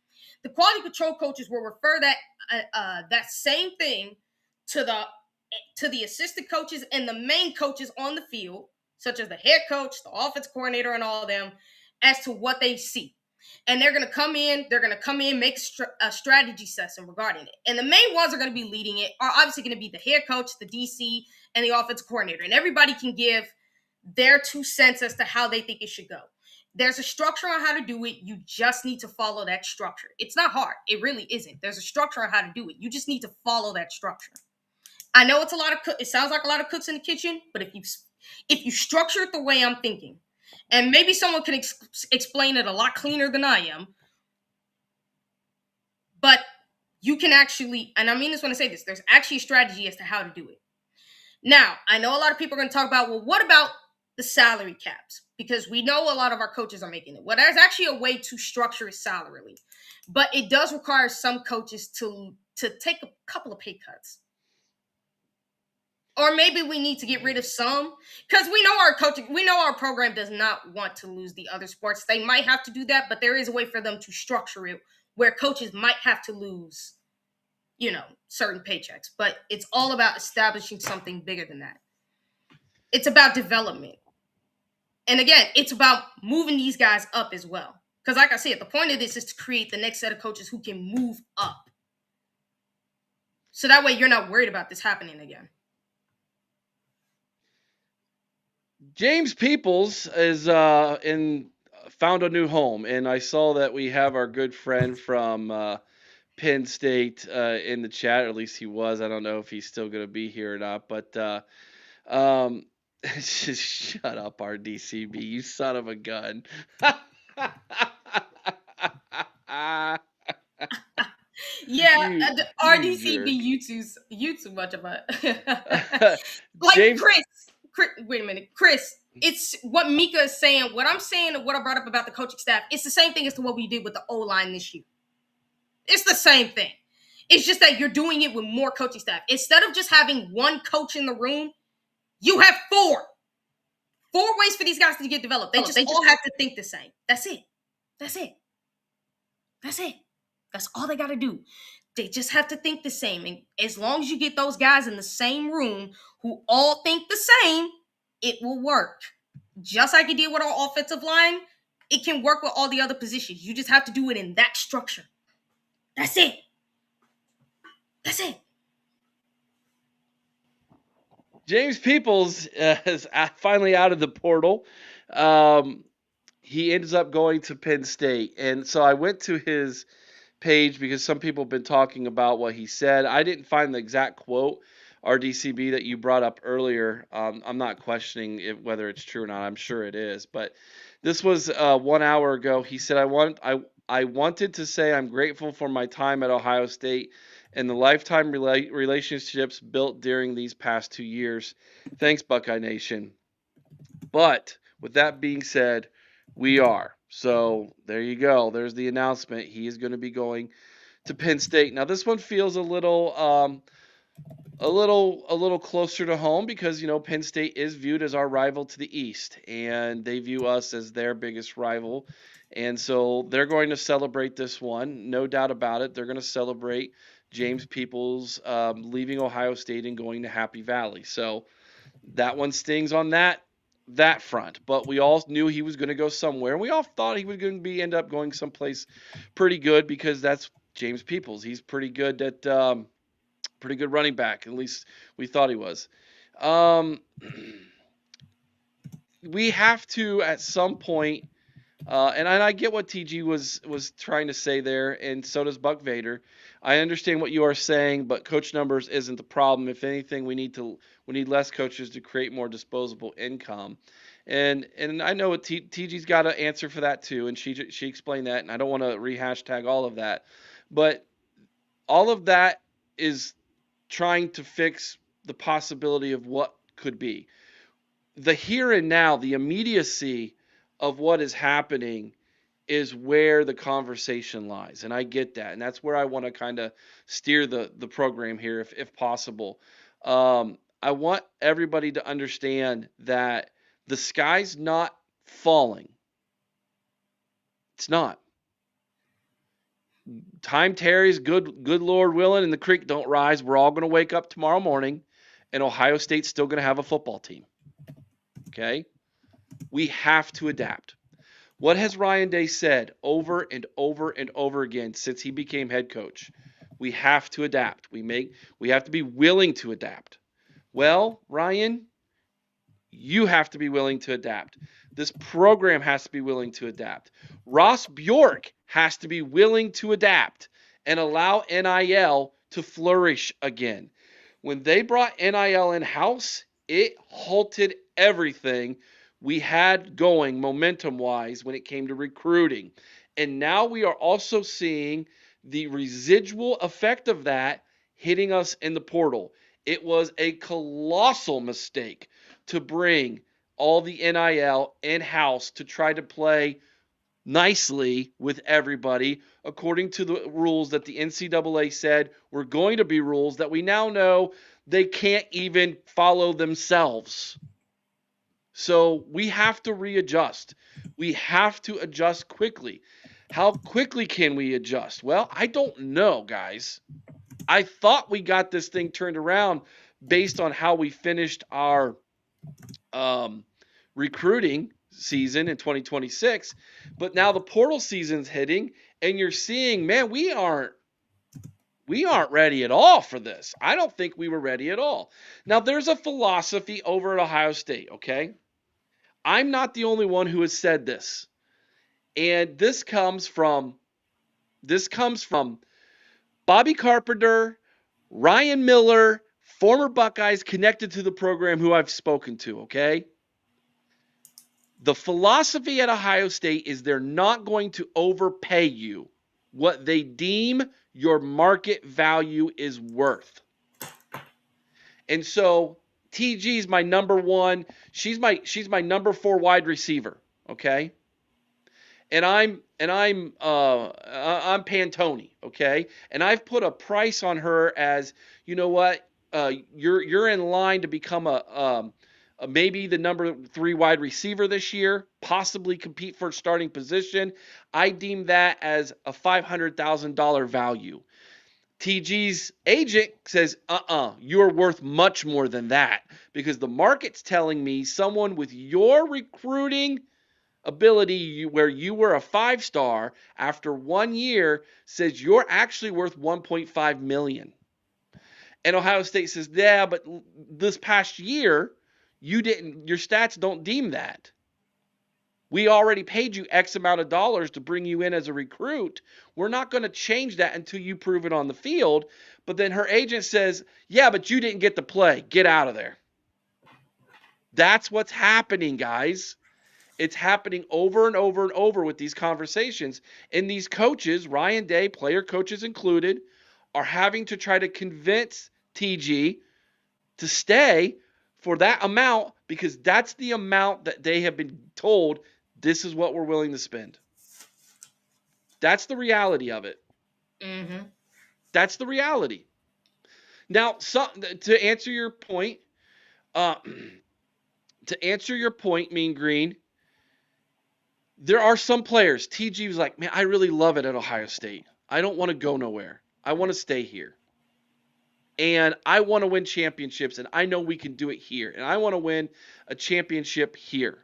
The quality control coaches will refer that same thing to the assistant coaches and the main coaches on the field, such as the head coach, the offense coordinator, and all of them, as to what they see. And they're going to come in, make a strategy session regarding it. And the main ones are going to be leading it are obviously going to be the head coach, the DC, and the offense coordinator. And everybody can give their 2 cents as to how they think it should go. There's a structure on how to do it. You just need to follow that structure. It's not hard. It really isn't. There's a structure on how to do it. You just need to follow that structure. I know it sounds like a lot of cooks in the kitchen, but if you structure it the way I'm thinking, and maybe someone can explain it a lot cleaner than I am, but you can actually, and I mean this when I say this, there's actually a strategy as to how to do it. Now, I know a lot of people are going to talk about, well, what about the salary caps? Because we know a lot of our coaches are making it. Well, there's actually a way to structure it salarially, but it does require some coaches to take a couple of pay cuts. Or maybe we need to get rid of some, because we know our program does not want to lose the other sports. They might have to do that, but there is a way for them to structure it where coaches might have to lose, certain paychecks. But it's all about establishing something bigger than that. It's about development. And again, it's about moving these guys up as well. Because like I said, the point of this is to create the next set of coaches who can move up. So that way you're not worried about this happening again. James Peoples is found a new home, and I saw that we have our good friend from Penn State in the chat, or at least he was. I don't know if he's still going to be here or not, but just shut up, RDCB, you son of a gun. Yeah, You the you RDC be jerk. you too much of a like James, Chris. Wait a minute, Chris. It's what Mika is saying. What I'm saying and what I brought up about the coaching staff. It's the same thing as to what we did with the O line this year. It's the same thing. It's just that you're doing it with more coaching staff. Instead of just having one coach in the room, you have four ways for these guys to get developed. They just all have to think the same. That's it. That's it. That's it. That's all they got to do. They just have to think the same. And as long as you get those guys in the same room who all think the same, it will work. Just like it did with our offensive line, it can work with all the other positions. You just have to do it in that structure. That's it. That's it. James Peoples is finally out of the portal. Um, he ends up going to Penn State, and so I went to his page because some people have been talking about what he said. I didn't find the exact quote, RDCB, that you brought up earlier. I'm not questioning whether it's true or not. I'm sure it is, but this was 1 hour ago. He said, I wanted to say I'm grateful for my time at Ohio State and the lifetime relationships built during these past 2 years. Thanks, Buckeye Nation. But with that being said, we are. So there you go. There's the announcement. He is going to be going to Penn State. Now this one feels a little closer to home because Penn State is viewed as our rival to the east, and they view us as their biggest rival, and so they're going to celebrate this one, no doubt about it. They're going to celebrate James Peoples leaving Ohio State and going to Happy Valley. So that one stings on that front. But we all knew he was going to go somewhere, and we all thought he was going to end up going someplace pretty good because that's James Peoples. He's pretty good at pretty good running back. At least we thought he was. Um, we have to at some point, and I get what TG was trying to say there, and so does Buck Vader. I understand what you are saying, but coach numbers isn't the problem. If anything, we need less coaches to create more disposable income. And I know what TG's got an answer for that too, and she explained that, and I don't want to rehashtag all of that, but all of that is trying to fix the possibility of what could be. The here and now, the immediacy of what is happening is where the conversation lies. And I get that. And that's where I want to kind of steer the program here if possible. I want everybody to understand that the sky's not falling. It's not. Time tarries, good Lord willing, and the creek don't rise. We're all going to wake up tomorrow morning, and Ohio State's still going to have a football team. Okay? We have to adapt. What has Ryan Day said over and over and over again since he became head coach? We have to adapt. We have to be willing to adapt. Well, Ryan, you have to be willing to adapt. This program has to be willing to adapt. Ross Bjork has to be willing to adapt and allow NIL to flourish again. When they brought NIL in-house, it halted everything we had going momentum-wise when it came to recruiting. And now we are also seeing the residual effect of that hitting us in the portal. It was a colossal mistake to bring all the NIL in-house to try to play nicely with everybody according to the rules that the NCAA said were going to be rules that we now know they can't even follow themselves. So we have to readjust. We have to adjust quickly. How quickly can we adjust? Well, I don't know, guys. I thought we got this thing turned around based on how we finished our recruiting season in 2026, but now the portal season's hitting, and you're seeing, man, we aren't ready at all for this. I don't think we were ready at all. Now, there's a philosophy over at Ohio State, okay? I'm not the only one who has said this. And this comes from Bobby Carpenter, Ryan Miller, former Buckeyes connected to the program who I've spoken to, okay? The philosophy at Ohio State is they're not going to overpay you what they deem your market value is worth. And so TG is my number one. She's my number 4 wide receiver. Okay. And I'm Pantone, okay? And I've put a price on her as, you know what? You're in line to become a maybe the number 3 wide receiver this year, possibly compete for a starting position. I deem that as a $500,000 value. TG's agent says, you're worth much more than that, because the market's telling me someone with your recruiting ability, where you were a 5-star, after 1 year says you're actually worth 1.5 million. And Ohio State says, yeah, but this past year your stats don't deem that. We already paid you X amount of dollars to bring you in as a recruit. We're not going to change that until you prove it on the field. But then her agent says, yeah, but you didn't get to play. Get out of there. That's what's happening, guys. It's happening over and over and over with these conversations. And these coaches, Ryan Day, player coaches included, are having to try to convince TG to stay for that amount, because that's the amount that they have been told, this is what we're willing to spend. That's the reality of it. Mm-hmm. That's the reality. Now, to answer your point, Mean Green, there are some players. TG was like, man, I really love it at Ohio State. I don't want to go nowhere. I want to stay here. And I want to win championships, and I know we can do it here. And I want to win a championship here.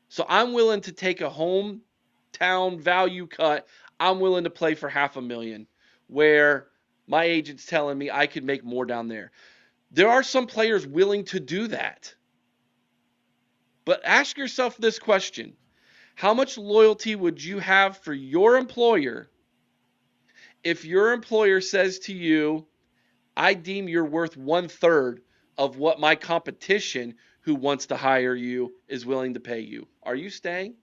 So I'm willing to take a hometown value cut. I'm willing to play for $500,000, where my agent's telling me I could make more down there. There are some players willing to do that. But ask yourself this question. How much loyalty would you have for your employer if your employer says to you, I deem you're worth 1/3 of what my competition who wants to hire you is willing to pay you? Are you staying?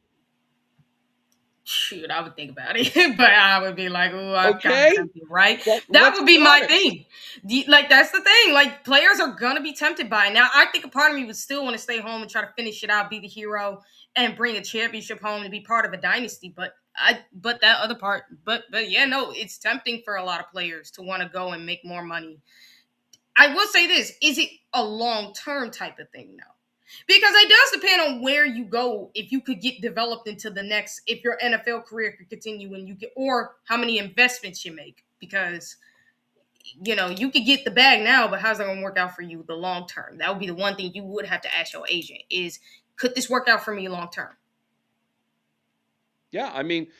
Shoot, I would think about it, but I would be like, "Oh, I'm kind Okay. of tempted, right?" Well, That let's would be be my honest. thing. Like, that's the thing. Like, players are gonna be tempted by it. Now, I think a part of me would still want to stay home and try to finish it out, be the hero, and bring a championship home to be part of a dynasty. But that other part, but yeah, no, it's tempting for a lot of players to want to go and make more money. I will say this: is it a long-term type of thing now? Because it does depend on where you go. If you could get developed into the next, if your NFL career could continue and you get, or how many investments you make. Because, you could get the bag now, but how's that going to work out for you the long term? That would be the one thing you would have to ask your agent is, could this work out for me long term? Yeah, I mean,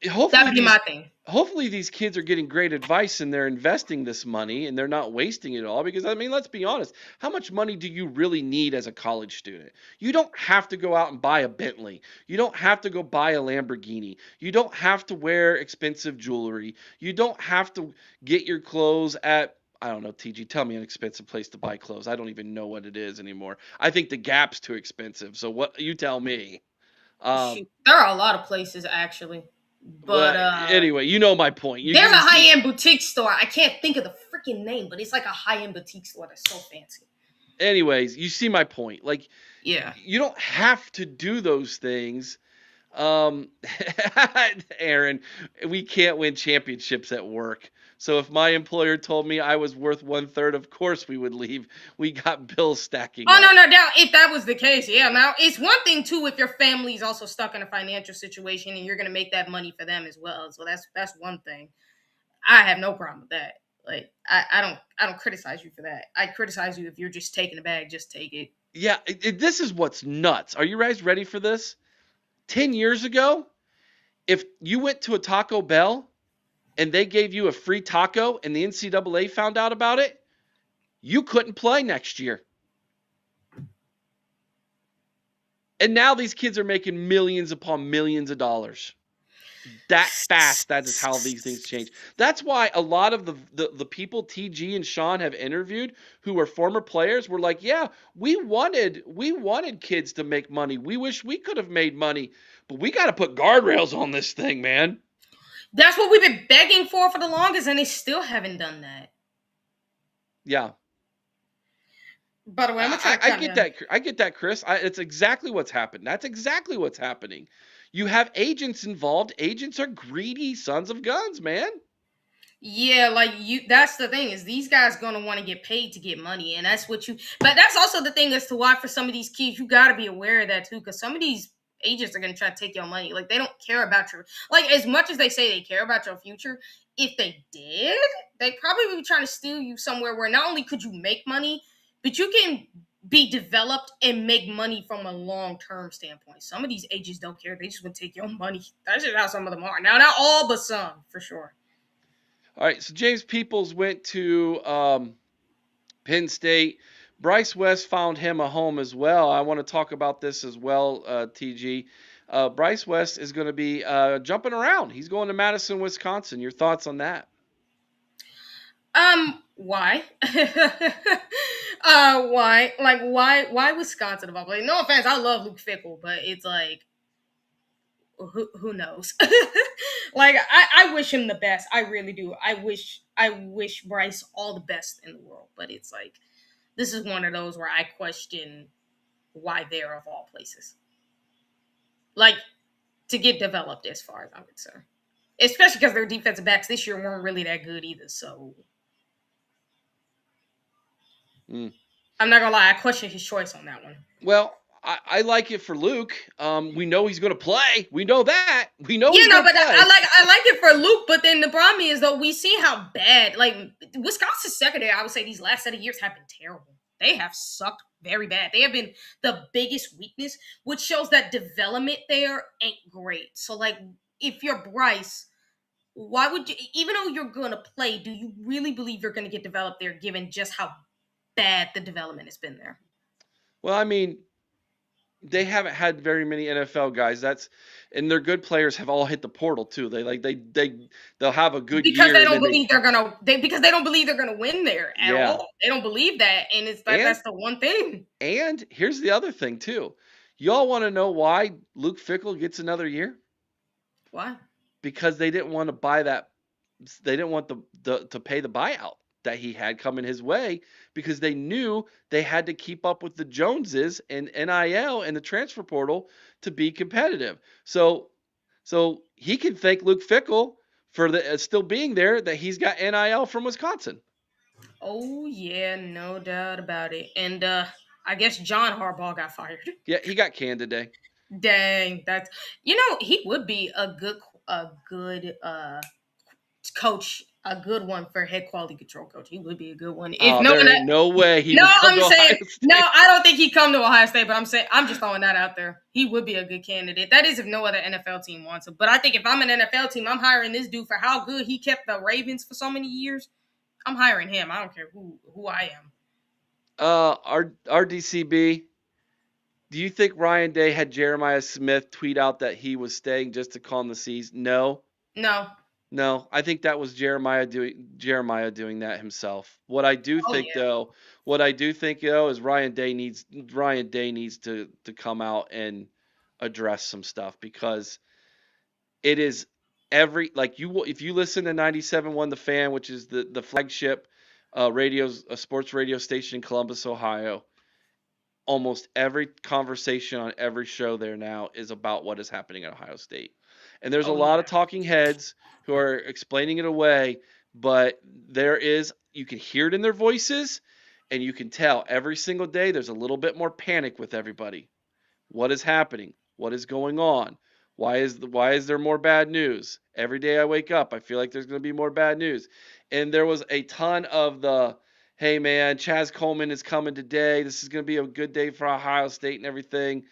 That hopefully would be my thing. hopefully these kids are getting great advice and they're investing this money and they're not wasting it all, because I mean, let's be honest, how much money do you really need as a college student? You don't have to go out and buy a Bentley. You don't have to go buy a Lamborghini. You don't have to wear expensive jewelry. You don't have to get your clothes at, I don't know, TG, tell me an expensive place to buy clothes. I don't even know what it is anymore. I think the Gap's too expensive. So what, you tell me. Shoot, there are a lot of places actually. But Anyway, you know my point. there's a high-end boutique store. I can't think of the freaking name, but it's like a high-end boutique store that's so fancy. Anyways, you see my point. Like, Yeah. you don't have to do those things. Aaron, we can't win championships at work. So if my employer told me I was worth 1/3, of course we would leave. We got bills stacking Oh, up. no. Now, if that was the case, yeah. Now, it's one thing, too, if your family's also stuck in a financial situation and you're going to make that money for them as well. So that's one thing. I have no problem with that. Like, I don't criticize you for that. I criticize you if you're just taking the bag, just take it. Yeah, this is what's nuts. Are you guys ready for this? 10 years ago, if you went to a Taco Bell and they gave you a free taco and the NCAA found out about it, you couldn't play next year. And now these kids are making millions upon millions of dollars. That fast, that is how these things change. That's why a lot of the people TG and Sean have interviewed who were former players were like, yeah, we wanted kids to make money. We wish we could have made money, but we got to put guardrails on this thing, man. That's what we've been begging for the longest, and they still haven't done that. Yeah. By the way, I'm gonna try to I count get down. that. I get that, Chris. It's exactly what's happened. That's exactly what's happening. You have agents involved. Agents are greedy sons of guns, man. Yeah, like you that's the thing is these guys gonna want to get paid to get money, and that's what you but that's also the thing as to why for some of these kids you gotta be aware of that too, because some of these agents are gonna try to take your money. Like they don't care about your like as much as they say they care about your future, if they did, they probably would be trying to steal you somewhere where not only could you make money, but you can be developed and make money from a long-term standpoint. Some of these agents don't care, they just want to take your money. That's just how some of them are. Now, not all, but some, for sure. All right. So James Peoples went to Penn State. Bryce West found him a home as well. I want to talk about this as well, TG. Bryce West is going to be jumping around. He's going to Madison, Wisconsin. Your thoughts on that? Why? Why? Like, why Wisconsin of all places? No offense, I love Luke Fickle, but it's like, who knows? Like, I wish him the best. I really do. I wish Bryce all the best in the world, but it's like, this is one of those where I question why they're of all places. Like, to get developed as far as I'm concerned. Especially because their defensive backs this year weren't really that good either, so I'm not gonna lie, I question his choice on that one. Well, I like it for Luke. We know he's going to play. We know that. We know Yeah, he's no, going to but play. I like it for Luke. But then the problem is though we see how bad like Wisconsin's secondary. I would say these last set of years have been terrible. They have sucked very bad. They have been the biggest weakness, which shows that development there ain't great. So like, if you're Bryce, why would you? Even though you're gonna play, do you really believe you're gonna get developed there, given just how bad the development has been there? Well, I mean, they haven't had very many NFL guys. And their good players have all hit the portal too. They'll have a good Because year they and don't then believe they're gonna because they don't believe they're gonna win there at yeah. all. They don't believe that, and it's And that's the one thing. and here's the other thing too. Y'all want to know why Luke Fickle gets another year? Why? Because they didn't want to buy that. They didn't want the to pay the buyout that he had coming his way because they knew they had to keep up with the Joneses and NIL and the transfer portal to be competitive. So he can thank Luke Fickle for the still being there that he's got NIL from Wisconsin. Oh yeah, no doubt about it. And I guess John Harbaugh got fired. Yeah, he got canned today. Dang, that's he would be a good coach, a good one for head quality control coach. He would be a good one. If Oh, no there one, ain't no way he no, would come I'm to saying Ohio State. no. I don't think he'd come to Ohio State, but I'm just throwing that out there. He would be a good candidate. That is if no other NFL team wants him. But I think if I'm an NFL team, I'm hiring this dude for how good he kept the Ravens for so many years. I'm hiring him. I don't care who I am. RDCB, do you think Ryan Day had Jeremiah Smith tweet out that he was staying just to calm the seas? No. No. I think that was Jeremiah doing that himself. What I do think though is Ryan Day needs to come out and address some stuff because it is if you listen to 97.1 The Fan, which is the flagship sports radio station in Columbus, Ohio, almost every conversation on every show there now is about what is happening at Ohio State. And there's a lot of talking heads who are explaining it away, but you can hear it in their voices and you can tell every single day there's a little bit more panic with everybody. What is happening? What is going on? Why is there more bad news? Every day I wake up, I feel like there's going to be more bad news. And there was a ton of hey man, Chaz Coleman is coming today. This is going to be a good day for Ohio State and everything.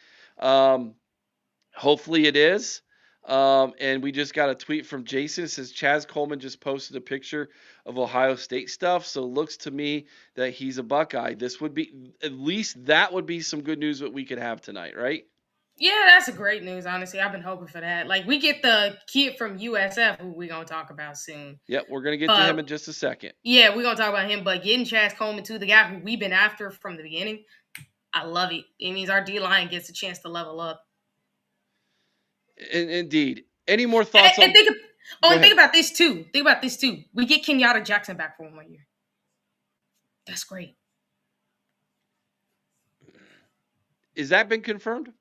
Hopefully it is. And we just got a tweet from Jason. It says Chaz Coleman just posted a picture of Ohio State stuff. So it looks to me that he's a Buckeye. At least that would be some good news that we could have tonight, right? Yeah, that's a great news, honestly. I've been hoping for that. Like, we get the kid from USF, who we're going to talk about soon. Yep, we're going to get to him in just a second. Yeah, we're going to talk about him. But getting Chaz Coleman, too, the guy who we've been after from the beginning, I love it. It means our D-line gets a chance to level up. Indeed. Any more thoughts and Oh, Go and think ahead. about this too. Think about this too. We get Kenyatta Jackson back for 1 year. That's great. Is that been confirmed?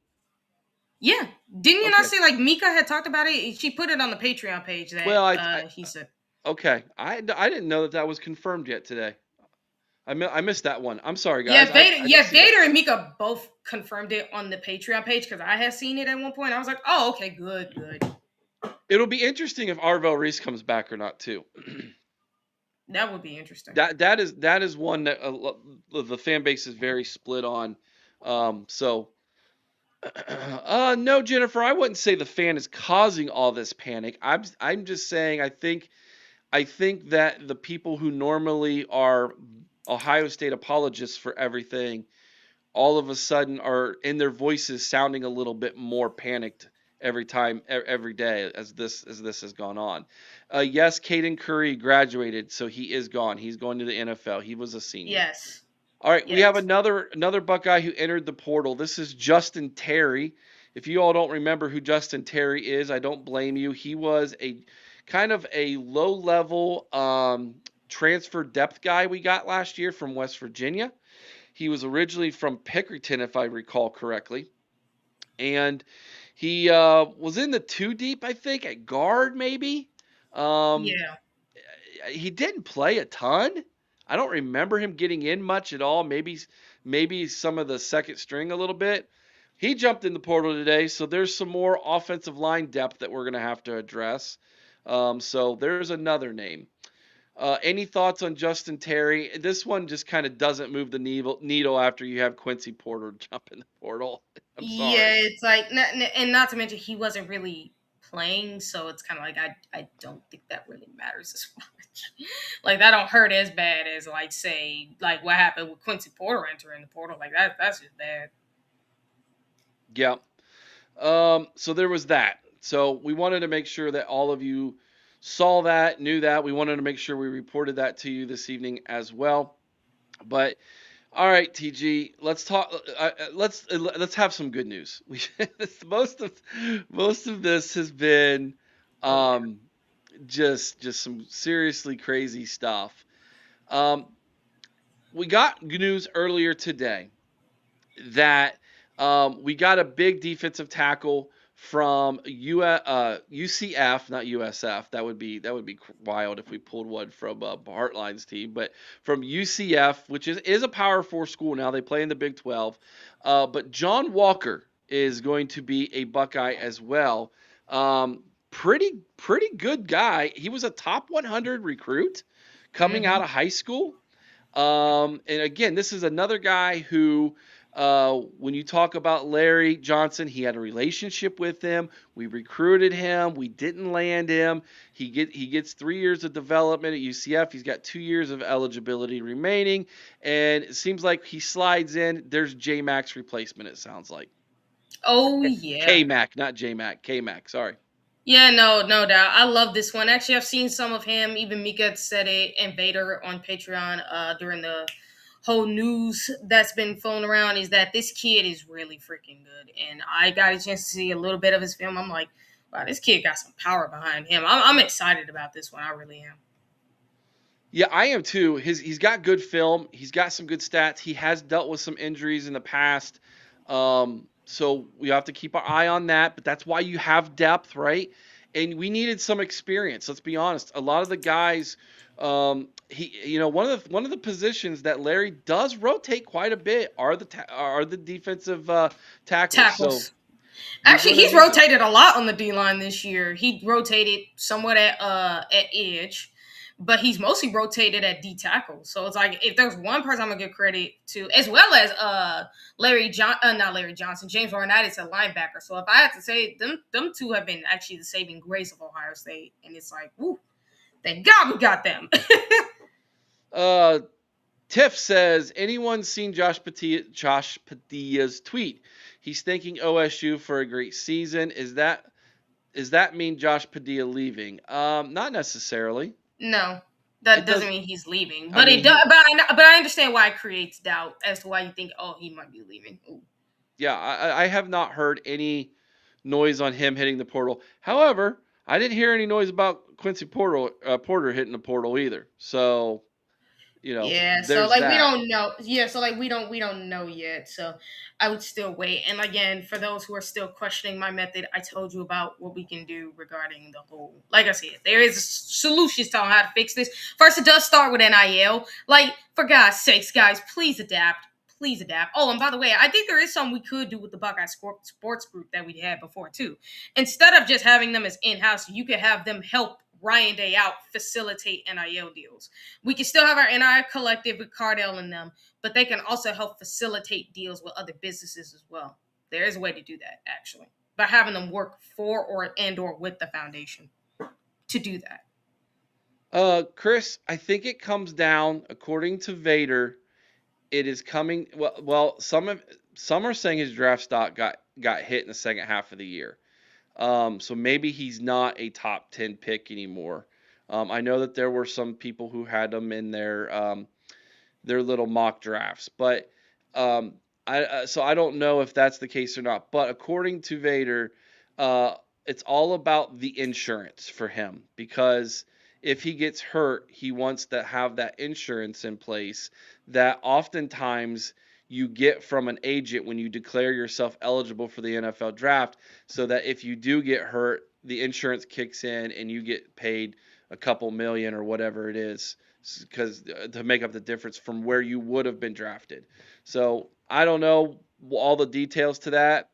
Yeah. Didn't you not Okay. say like Mika had talked about it? She put it on the Patreon page that Well, he said. okay. I didn't know that was confirmed yet today. I missed that one. I'm sorry, Yeah, guys. Vader. I didn't Yeah, see that. Vader and Mika both confirmed it on the Patreon page because I had seen it at one point. I was like, oh, okay, good, good. It'll be interesting if Arvel Reese comes back or not too. That would be interesting. That is one that the fan base is very split on. So no, Jennifer, I wouldn't say the fan is causing all this panic. I'm just saying I think that the people who normally are Ohio State apologists for everything all of a sudden are in their voices sounding a little bit more panicked every time every day as this has gone on. Yes, Caden Curry graduated, so he is gone. He's going to the NFL. He was a senior. Yes. All right, we have Yes. another Buckeye who entered the portal. This is Justin Terry. If you all don't remember who Justin Terry is, I don't blame you. He was a kind of a low level transfer depth guy we got last year from West Virginia. He was originally from Pickerington, if I recall correctly, and he was in the two deep, I think, at guard maybe. Um, Yeah. he didn't play a ton. I don't remember him getting in much at all. Maybe some of the second string a little bit. He jumped in the portal today, so there's some more offensive line depth that we're going to have to address. So there's another name. Any thoughts on Justin Terry? This one just kind of doesn't move the needle after you have Quincy Porter jump in the portal. I'm Yeah, sorry. it's like, and not to mention he wasn't really playing, so it's kind of like I don't think that really matters as much. Like that don't hurt as bad as like say like what happened with Quincy Porter entering the portal. Like that's just bad. Yeah. So there was that. So we wanted to make sure that all of you saw that, knew that. We wanted to make sure we reported that to you this evening as well. But all right, TG, let's talk. Let's have some good news. Most of this has been Oh yeah. um, just some seriously crazy stuff. Um, we got news earlier today that we got a big defensive tackle from UCF, not USF. That would be wild if we pulled one from Hartline's team, but from UCF, which is a Power Four school now. They play in the Big 12. But John Walker is going to be a Buckeye as well. Pretty good guy. He was a top 100 recruit coming out Mm-hmm. of high school. And again, this is another guy who, when you talk about Larry Johnson, he had a relationship with him. We recruited him. We didn't land him. He gets 3 years of development at UCF. He's got 2 years of eligibility remaining, and it seems like he slides in. There's J Mac's replacement. It sounds like Oh yeah. K Mac, not J Mac. K Mac. Sorry. Yeah, no doubt. I love this one. Actually, I've seen some of him. Even Mika said it and Vader on Patreon during the whole news that's been flown around is that this kid is really freaking good. And I got a chance to see a little bit of his film. I'm like, wow, this kid got some power behind him. I'm excited about this one. I really am. Yeah, I am too. He's got good film. He's got some good stats. He has dealt with some injuries in the past. So we have to keep our eye on that, but that's why you have depth, right? And we needed some experience. Let's be honest. A lot of the guys, one of the positions that Larry does rotate quite a bit are the defensive tackles. So Tackles. you're Actually, gonna he's need to. rotated a lot on the D line this year. He rotated somewhat at edge, but he's mostly rotated at D tackle. So it's like if there's one person I'm gonna give credit to, as well as not Larry Johnson, James Laurinaitis at linebacker. So if I had to say them two have been actually the saving grace of Ohio State, and it's like, woo, thank God we got them. Uh, Tiff says, anyone seen Josh Padilla's tweet? He's thanking OSU for a great season. Is that mean Josh Padilla leaving? Not necessarily. No, that It doesn't does. mean he's leaving, I but mean, it does. But I understand why it creates doubt as to why you think, oh, he might be leaving. Ooh. yeah, I have not heard any noise on him hitting the portal. However, I didn't hear any noise about Quincy Porter hitting the portal either. So, Yeah, so there's like we that. don't know. Yeah, so like we don't know yet. So I would still wait. And again, for those who are still questioning my method, I told you about what we can do regarding the whole. Like I said, there is solutions to how to fix this. First, it does start with NIL. Like for God's sakes, guys, please adapt. Please adapt. Oh, and by the way, I think there is something we could do with the Buckeye Sports Group that we had before too. Instead of just having them as in-house, you could have them help Ryan Day out facilitate NIL deals. We can still have our NIL collective with Cardell and them, but they can also help facilitate deals with other businesses as well. There is a way to do that, actually, by having them work for or with the foundation to do that. Chris, I think it comes down, according to Vader, it is coming. Well, some are saying his draft stock got hit in the second half of the year. So maybe he's not a top 10 pick anymore. I know that there were some people who had him in their little mock drafts, but um, so I don't know if that's the case or not. But according to Vader, uh, it's all about the insurance for him because if he gets hurt, he wants to have that insurance in place that oftentimes you get from an agent when you declare yourself eligible for the NFL draft, so that if you do get hurt, the insurance kicks in and you get paid a couple million or whatever it is because to make up the difference from where you would have been drafted. So I don't know all the details to that.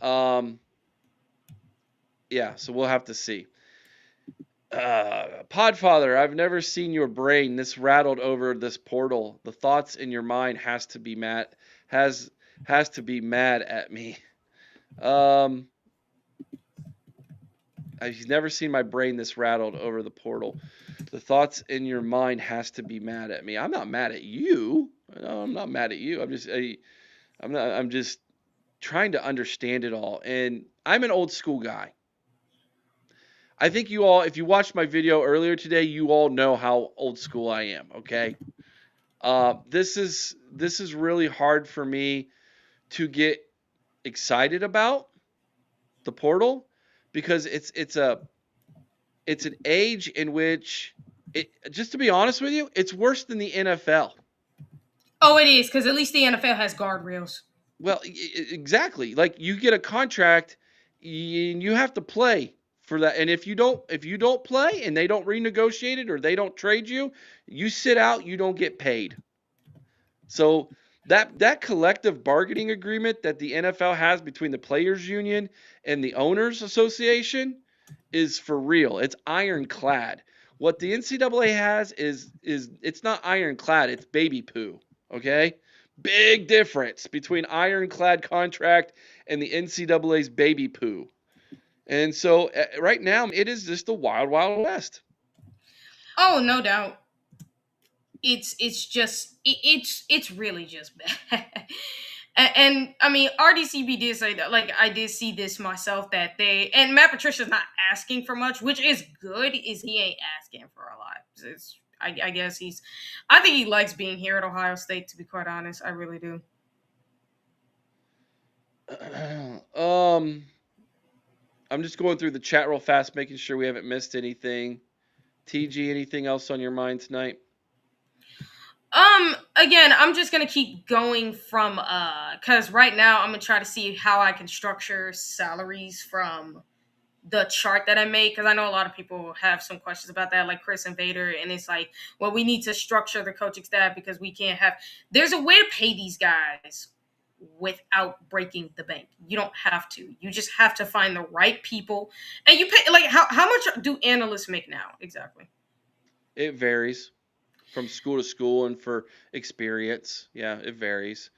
Um, yeah, so we'll have to see. Podfather, I've never seen your brain this rattled over this portal. The thoughts in your mind has has to be mad at me. Um, I've never seen my brain this rattled over the portal. The thoughts in your mind has to be mad at me. I'm not mad at you. No, I'm not mad at you. I'm not. I'm just trying to understand it all. And I'm an old school guy. I think you all, if you watched my video earlier today, you all know how old school I am. Okay. This is really hard for me to get excited about the portal because it's an age in which it, just to be honest with you, it's worse than the NFL. Oh, it is because at least the NFL has guardrails. Well, exactly. Like you get a contract, you have to play for that. And if you don't play and they don't renegotiate it or they don't trade you, you sit out, you don't get paid. So that collective bargaining agreement that the NFL has between the players union and the owners association is for real. It's ironclad. What the NCAA has is it's not ironclad, it's baby poo. Okay? Big difference between ironclad contract and the NCAA's baby poo. And so right now it is just the wild wild west. Oh, no doubt. It's really just bad. And I mean, RDCB did say that. Like I did see this myself that they and Matt Patricia's not asking for much, which is good. Is he ain't asking for a lot. I guess I think he likes being here at Ohio State. To be quite honest, I really do. um I'm just going through the chat real fast, making sure we haven't missed anything. TG, anything else on your mind tonight? Again, I'm just gonna keep going from because right now I'm gonna try to see how I can structure salaries from the chart that I made because I know a lot of people have some questions about that, like Chris and Vader, and it's like, well, we need to structure the coaching staff because we can't have. There's a way to pay these guys without breaking the bank. You don't have to. You just have to find the right people, and you pay like how much do analysts make now exactly? It varies from school to school and for experience. Yeah, it varies.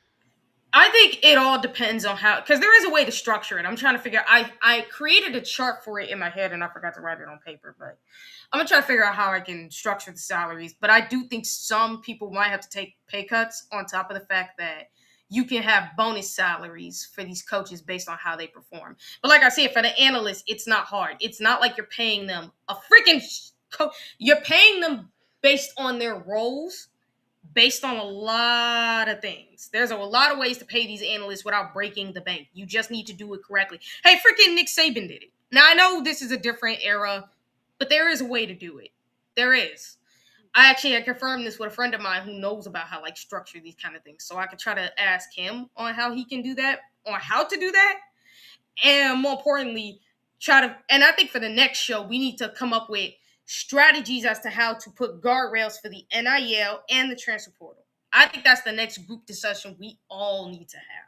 I think it all depends on how, because there is a way to structure it. I'm trying to figure. I created a chart for it in my head and I forgot to write it on paper, but I'm gonna try to figure out how I can structure the salaries. But I do think some people might have to take pay cuts on top of the fact that you can have bonus salaries for these coaches based on how they perform. But like I said, for the analysts, it's not hard. It's not like you're paying them a freaking coach. You're paying them based on their roles based on a lot of things. There's a lot of ways to pay these analysts without breaking the bank. You just need to do it correctly. Hey, freaking Nick Saban did it. Now I know this is a different era, but there is a way to do it. There is. I confirmed this with a friend of mine who knows about how like structure these kind of things. So I could try to ask him on how he can do that, on how to do that, and more importantly, try to. And I think for the next show, we need to come up with strategies as to how to put guardrails for the NIL and the transfer portal. I think that's the next group discussion we all need to have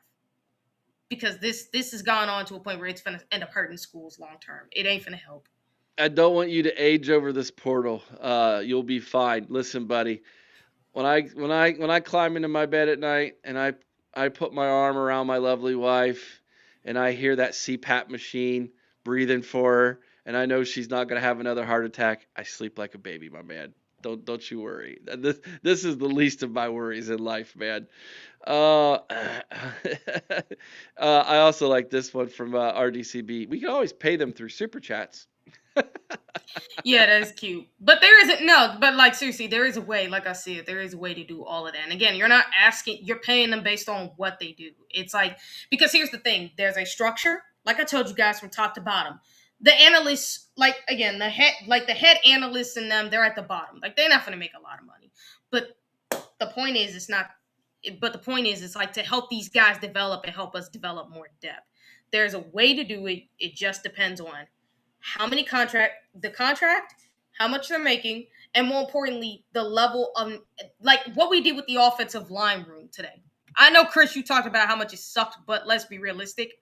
because this has gone on to a point where it's going to end up hurting schools long term. It ain't going to help. I don't want you to age over this portal. You'll be fine. Listen, buddy. When I climb into my bed at night and I put my arm around my lovely wife and I hear that CPAP machine breathing for her and I know she's not gonna have another heart attack, I sleep like a baby, my man. Don't you worry. This is the least of my worries in life, man. Uh, I also like this one from RDCB. We can always pay them through super chats. Yeah, that is cute. But there isn't no, but like seriously, there is a way, like I said, there is a way to do all of that. And again, you're not asking, you're paying them based on what they do. It's like because here's the thing, there's a structure, like I told you guys from top to bottom. The analysts, like again, the head analysts and them, they're at the bottom. Like they're not gonna make a lot of money. But the point is it's not but the point is it's like to help these guys develop and help us develop more depth. There's a way to do it. It just depends on how many contract, how much they're making, and more importantly, the level of like what we did with the offensive line room today. I know, Chris, you talked about how much it sucked, but let's be realistic.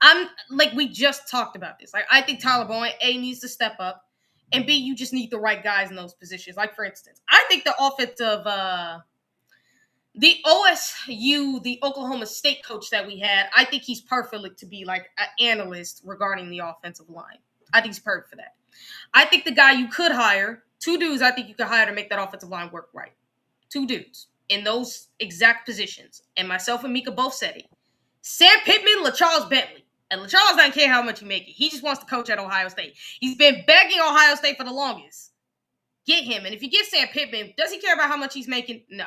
I'm like we just talked about this. Like I think Tyler Bowen A needs to step up, and B you just need the right guys in those positions. Like for instance, I think the offensive the OSU, the Oklahoma State coach that we had, I think he's perfect to be like an analyst regarding the offensive line. I think he's perfect for that. I think the guy you could hire, two dudes I think you could hire to make that offensive line work right. Two dudes in those exact positions. And myself and Mika both said it. Sam Pittman, LaCharles Bentley. And LaCharles doesn't care how much you make it. He just wants to coach at Ohio State. He's been begging Ohio State for the longest. Get him. And if you get Sam Pittman, does he care about how much he's making? No.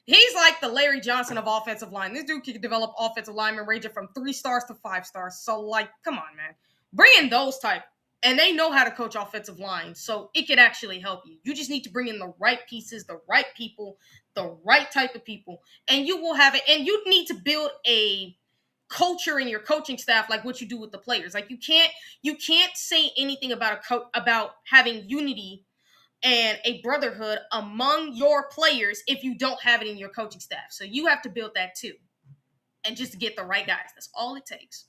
He's like the Larry Johnson of offensive line. This dude can develop offensive linemen ranging from 3 stars to 5 stars. So, like, come on, man. Bring in those type. And they know how to coach offensive line. So it could actually help you. You just need to bring in the right pieces, the right people, the right type of people. And you will have it. And you need to build a culture in your coaching staff like what you do with the players. Like you can't say anything about about having unity and a brotherhood among your players if you don't have it in your coaching staff. So you have to build that too. And just get the right guys. That's all it takes.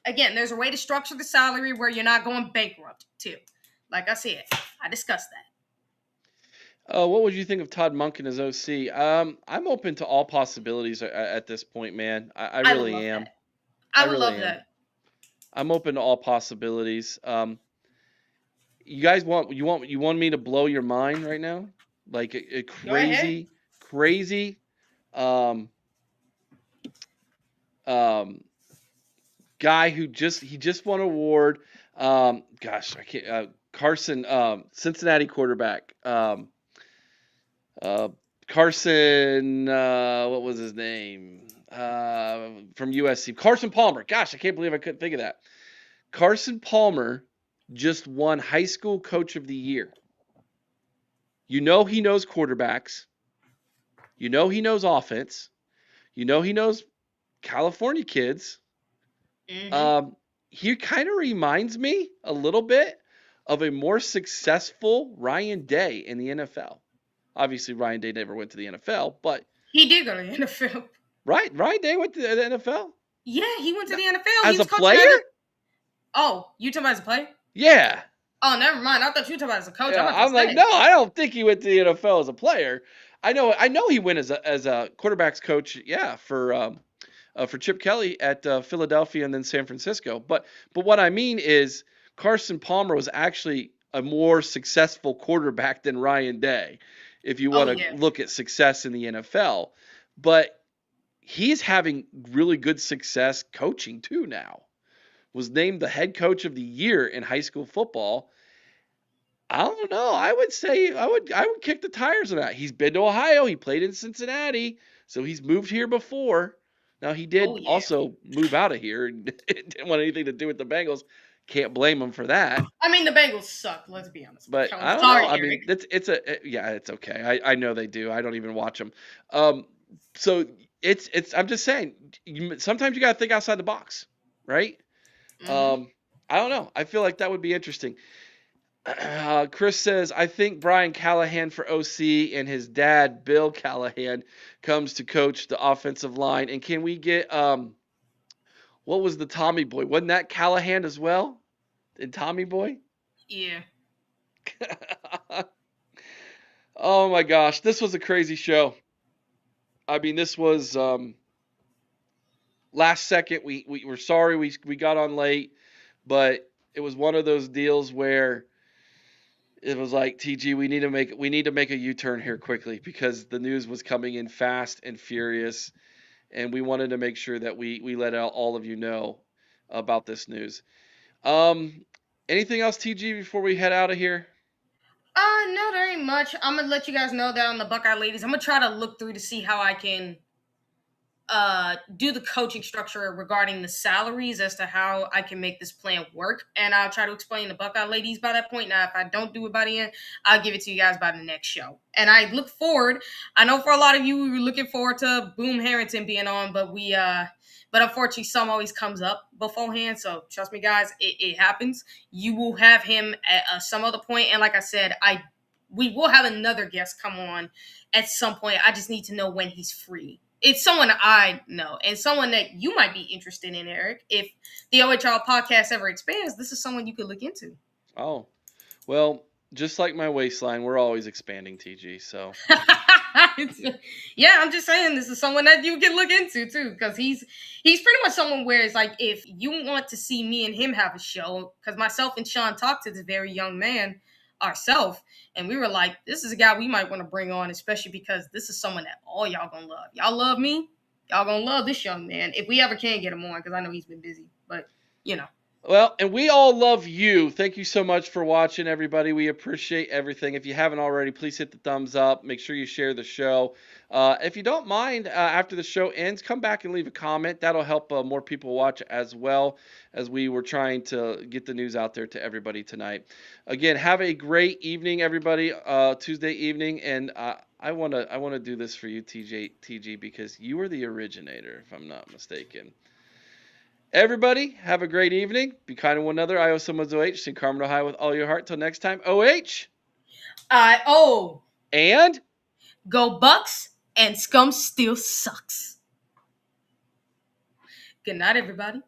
Again, there's a way to structure the salary where you're not going bankrupt too. Like I said, I discussed that. What would you think of Todd Monken as OC? I'm open to all possibilities at this point, man. I really am. I would love that. I'm open to all possibilities. You guys want me to blow your mind right now? Like a crazy guy who just won an award. Gosh, I can't. Carson, Cincinnati quarterback. Carson, what was his name? From USC. Carson Palmer. Gosh, I can't believe I couldn't think of that. Carson Palmer just won high school coach of the year. You know he knows quarterbacks. You know he knows offense. You know he knows California kids. Mm-hmm. He kind of reminds me a little bit of a more successful Ryan Day in the NFL. Obviously, Ryan Day never went to the NFL, but he did go to the NFL. Right, Ryan Day went to the NFL. Yeah, he went to the NFL as a player. Oh, you talking about as a player? Yeah. Oh, never mind. I thought you were talking about as a coach. Yeah, I'm like, no, I don't think he went to the NFL as a player. I know he went as a quarterbacks coach. Yeah, for Chip Kelly at Philadelphia and then San Francisco. But what I mean is Carson Palmer was actually a more successful quarterback than Ryan Day, if you want to look at success in the NFL. But he's having really good success coaching too now. Was named the head coach of the year in high school football. I don't know. I would say I would kick the tires on that. He's been to Ohio. He played in Cincinnati, so he's moved here before. Now he did also move out of here and didn't want anything to do with the Bengals. Can't blame them for that. I mean, the Bengals suck. Let's be honest. But I'm I don't know. sorry, I Eric. mean, yeah, it's okay. I know they do. I don't even watch them. Um, so it's. I'm just saying. Sometimes you got to think outside the box, right? Mm-hmm. Um, I don't know. I feel like that would be interesting. Chris says, I think Brian Callahan for OC and his dad, Bill Callahan, comes to coach the offensive line. And can we get what was the Tommy Boy? Wasn't that Callahan as well? And Tommy Boy? Yeah. Oh my gosh, this was a crazy show. I mean, this was last second. We were sorry we got on late, but it was one of those deals where it was like, TG, we need to make a U-turn here quickly because the news was coming in fast and furious, and we wanted to make sure that we let all of you know about this news. Um, anything else, TG, before we head out of here? No, there ain't much. I'm gonna let you guys know that on the Buckeye ladies. I'm gonna try to look through to see how I can do the coaching structure regarding the salaries as to how I can make this plan work. And I'll try to explain the Buckeye ladies by that point. Now, if I don't do it by the end, I'll give it to you guys by the next show. And I look forward. I know for a lot of you, we were looking forward to Boom Harrington being on, but unfortunately, some always comes up beforehand. So trust me, guys, it happens. You will have him at some other point. And like I said, we will have another guest come on at some point. I just need to know when he's free. It's someone I know and someone that you might be interested in, Eric. If the OHL podcast ever expands, this is someone you could look into. Oh, well, just like my waistline, we're always expanding, TG. So Yeah, I'm just saying this is someone that you can look into too, because he's pretty much someone where it's like if you want to see me and him have a show, because myself and Sean talked to this very young man ourselves, and we were like, this is a guy we might want to bring on, especially because this is someone that all y'all gonna love. Y'all love me, y'all gonna love this young man if we ever can get him on, because I know he's been busy, but you know. well, and we all love you. Thank you so much for watching, everybody. We appreciate everything. If you haven't already, please hit the thumbs up. Make sure you share the show. If you don't mind, after the show ends, come back and leave a comment. That'll help more people watch as well, as we were trying to get the news out there to everybody tonight. Again, have a great evening, everybody. Tuesday evening, and I wanna do this for you, TG, because you were the originator, if I'm not mistaken. Everybody, have a great evening. Be kind to one another. I owe someone's OH. Sing Carmen, Ohio with all your heart. Till next time, OH. And Go Bucks, and Scum still sucks. Good night, everybody.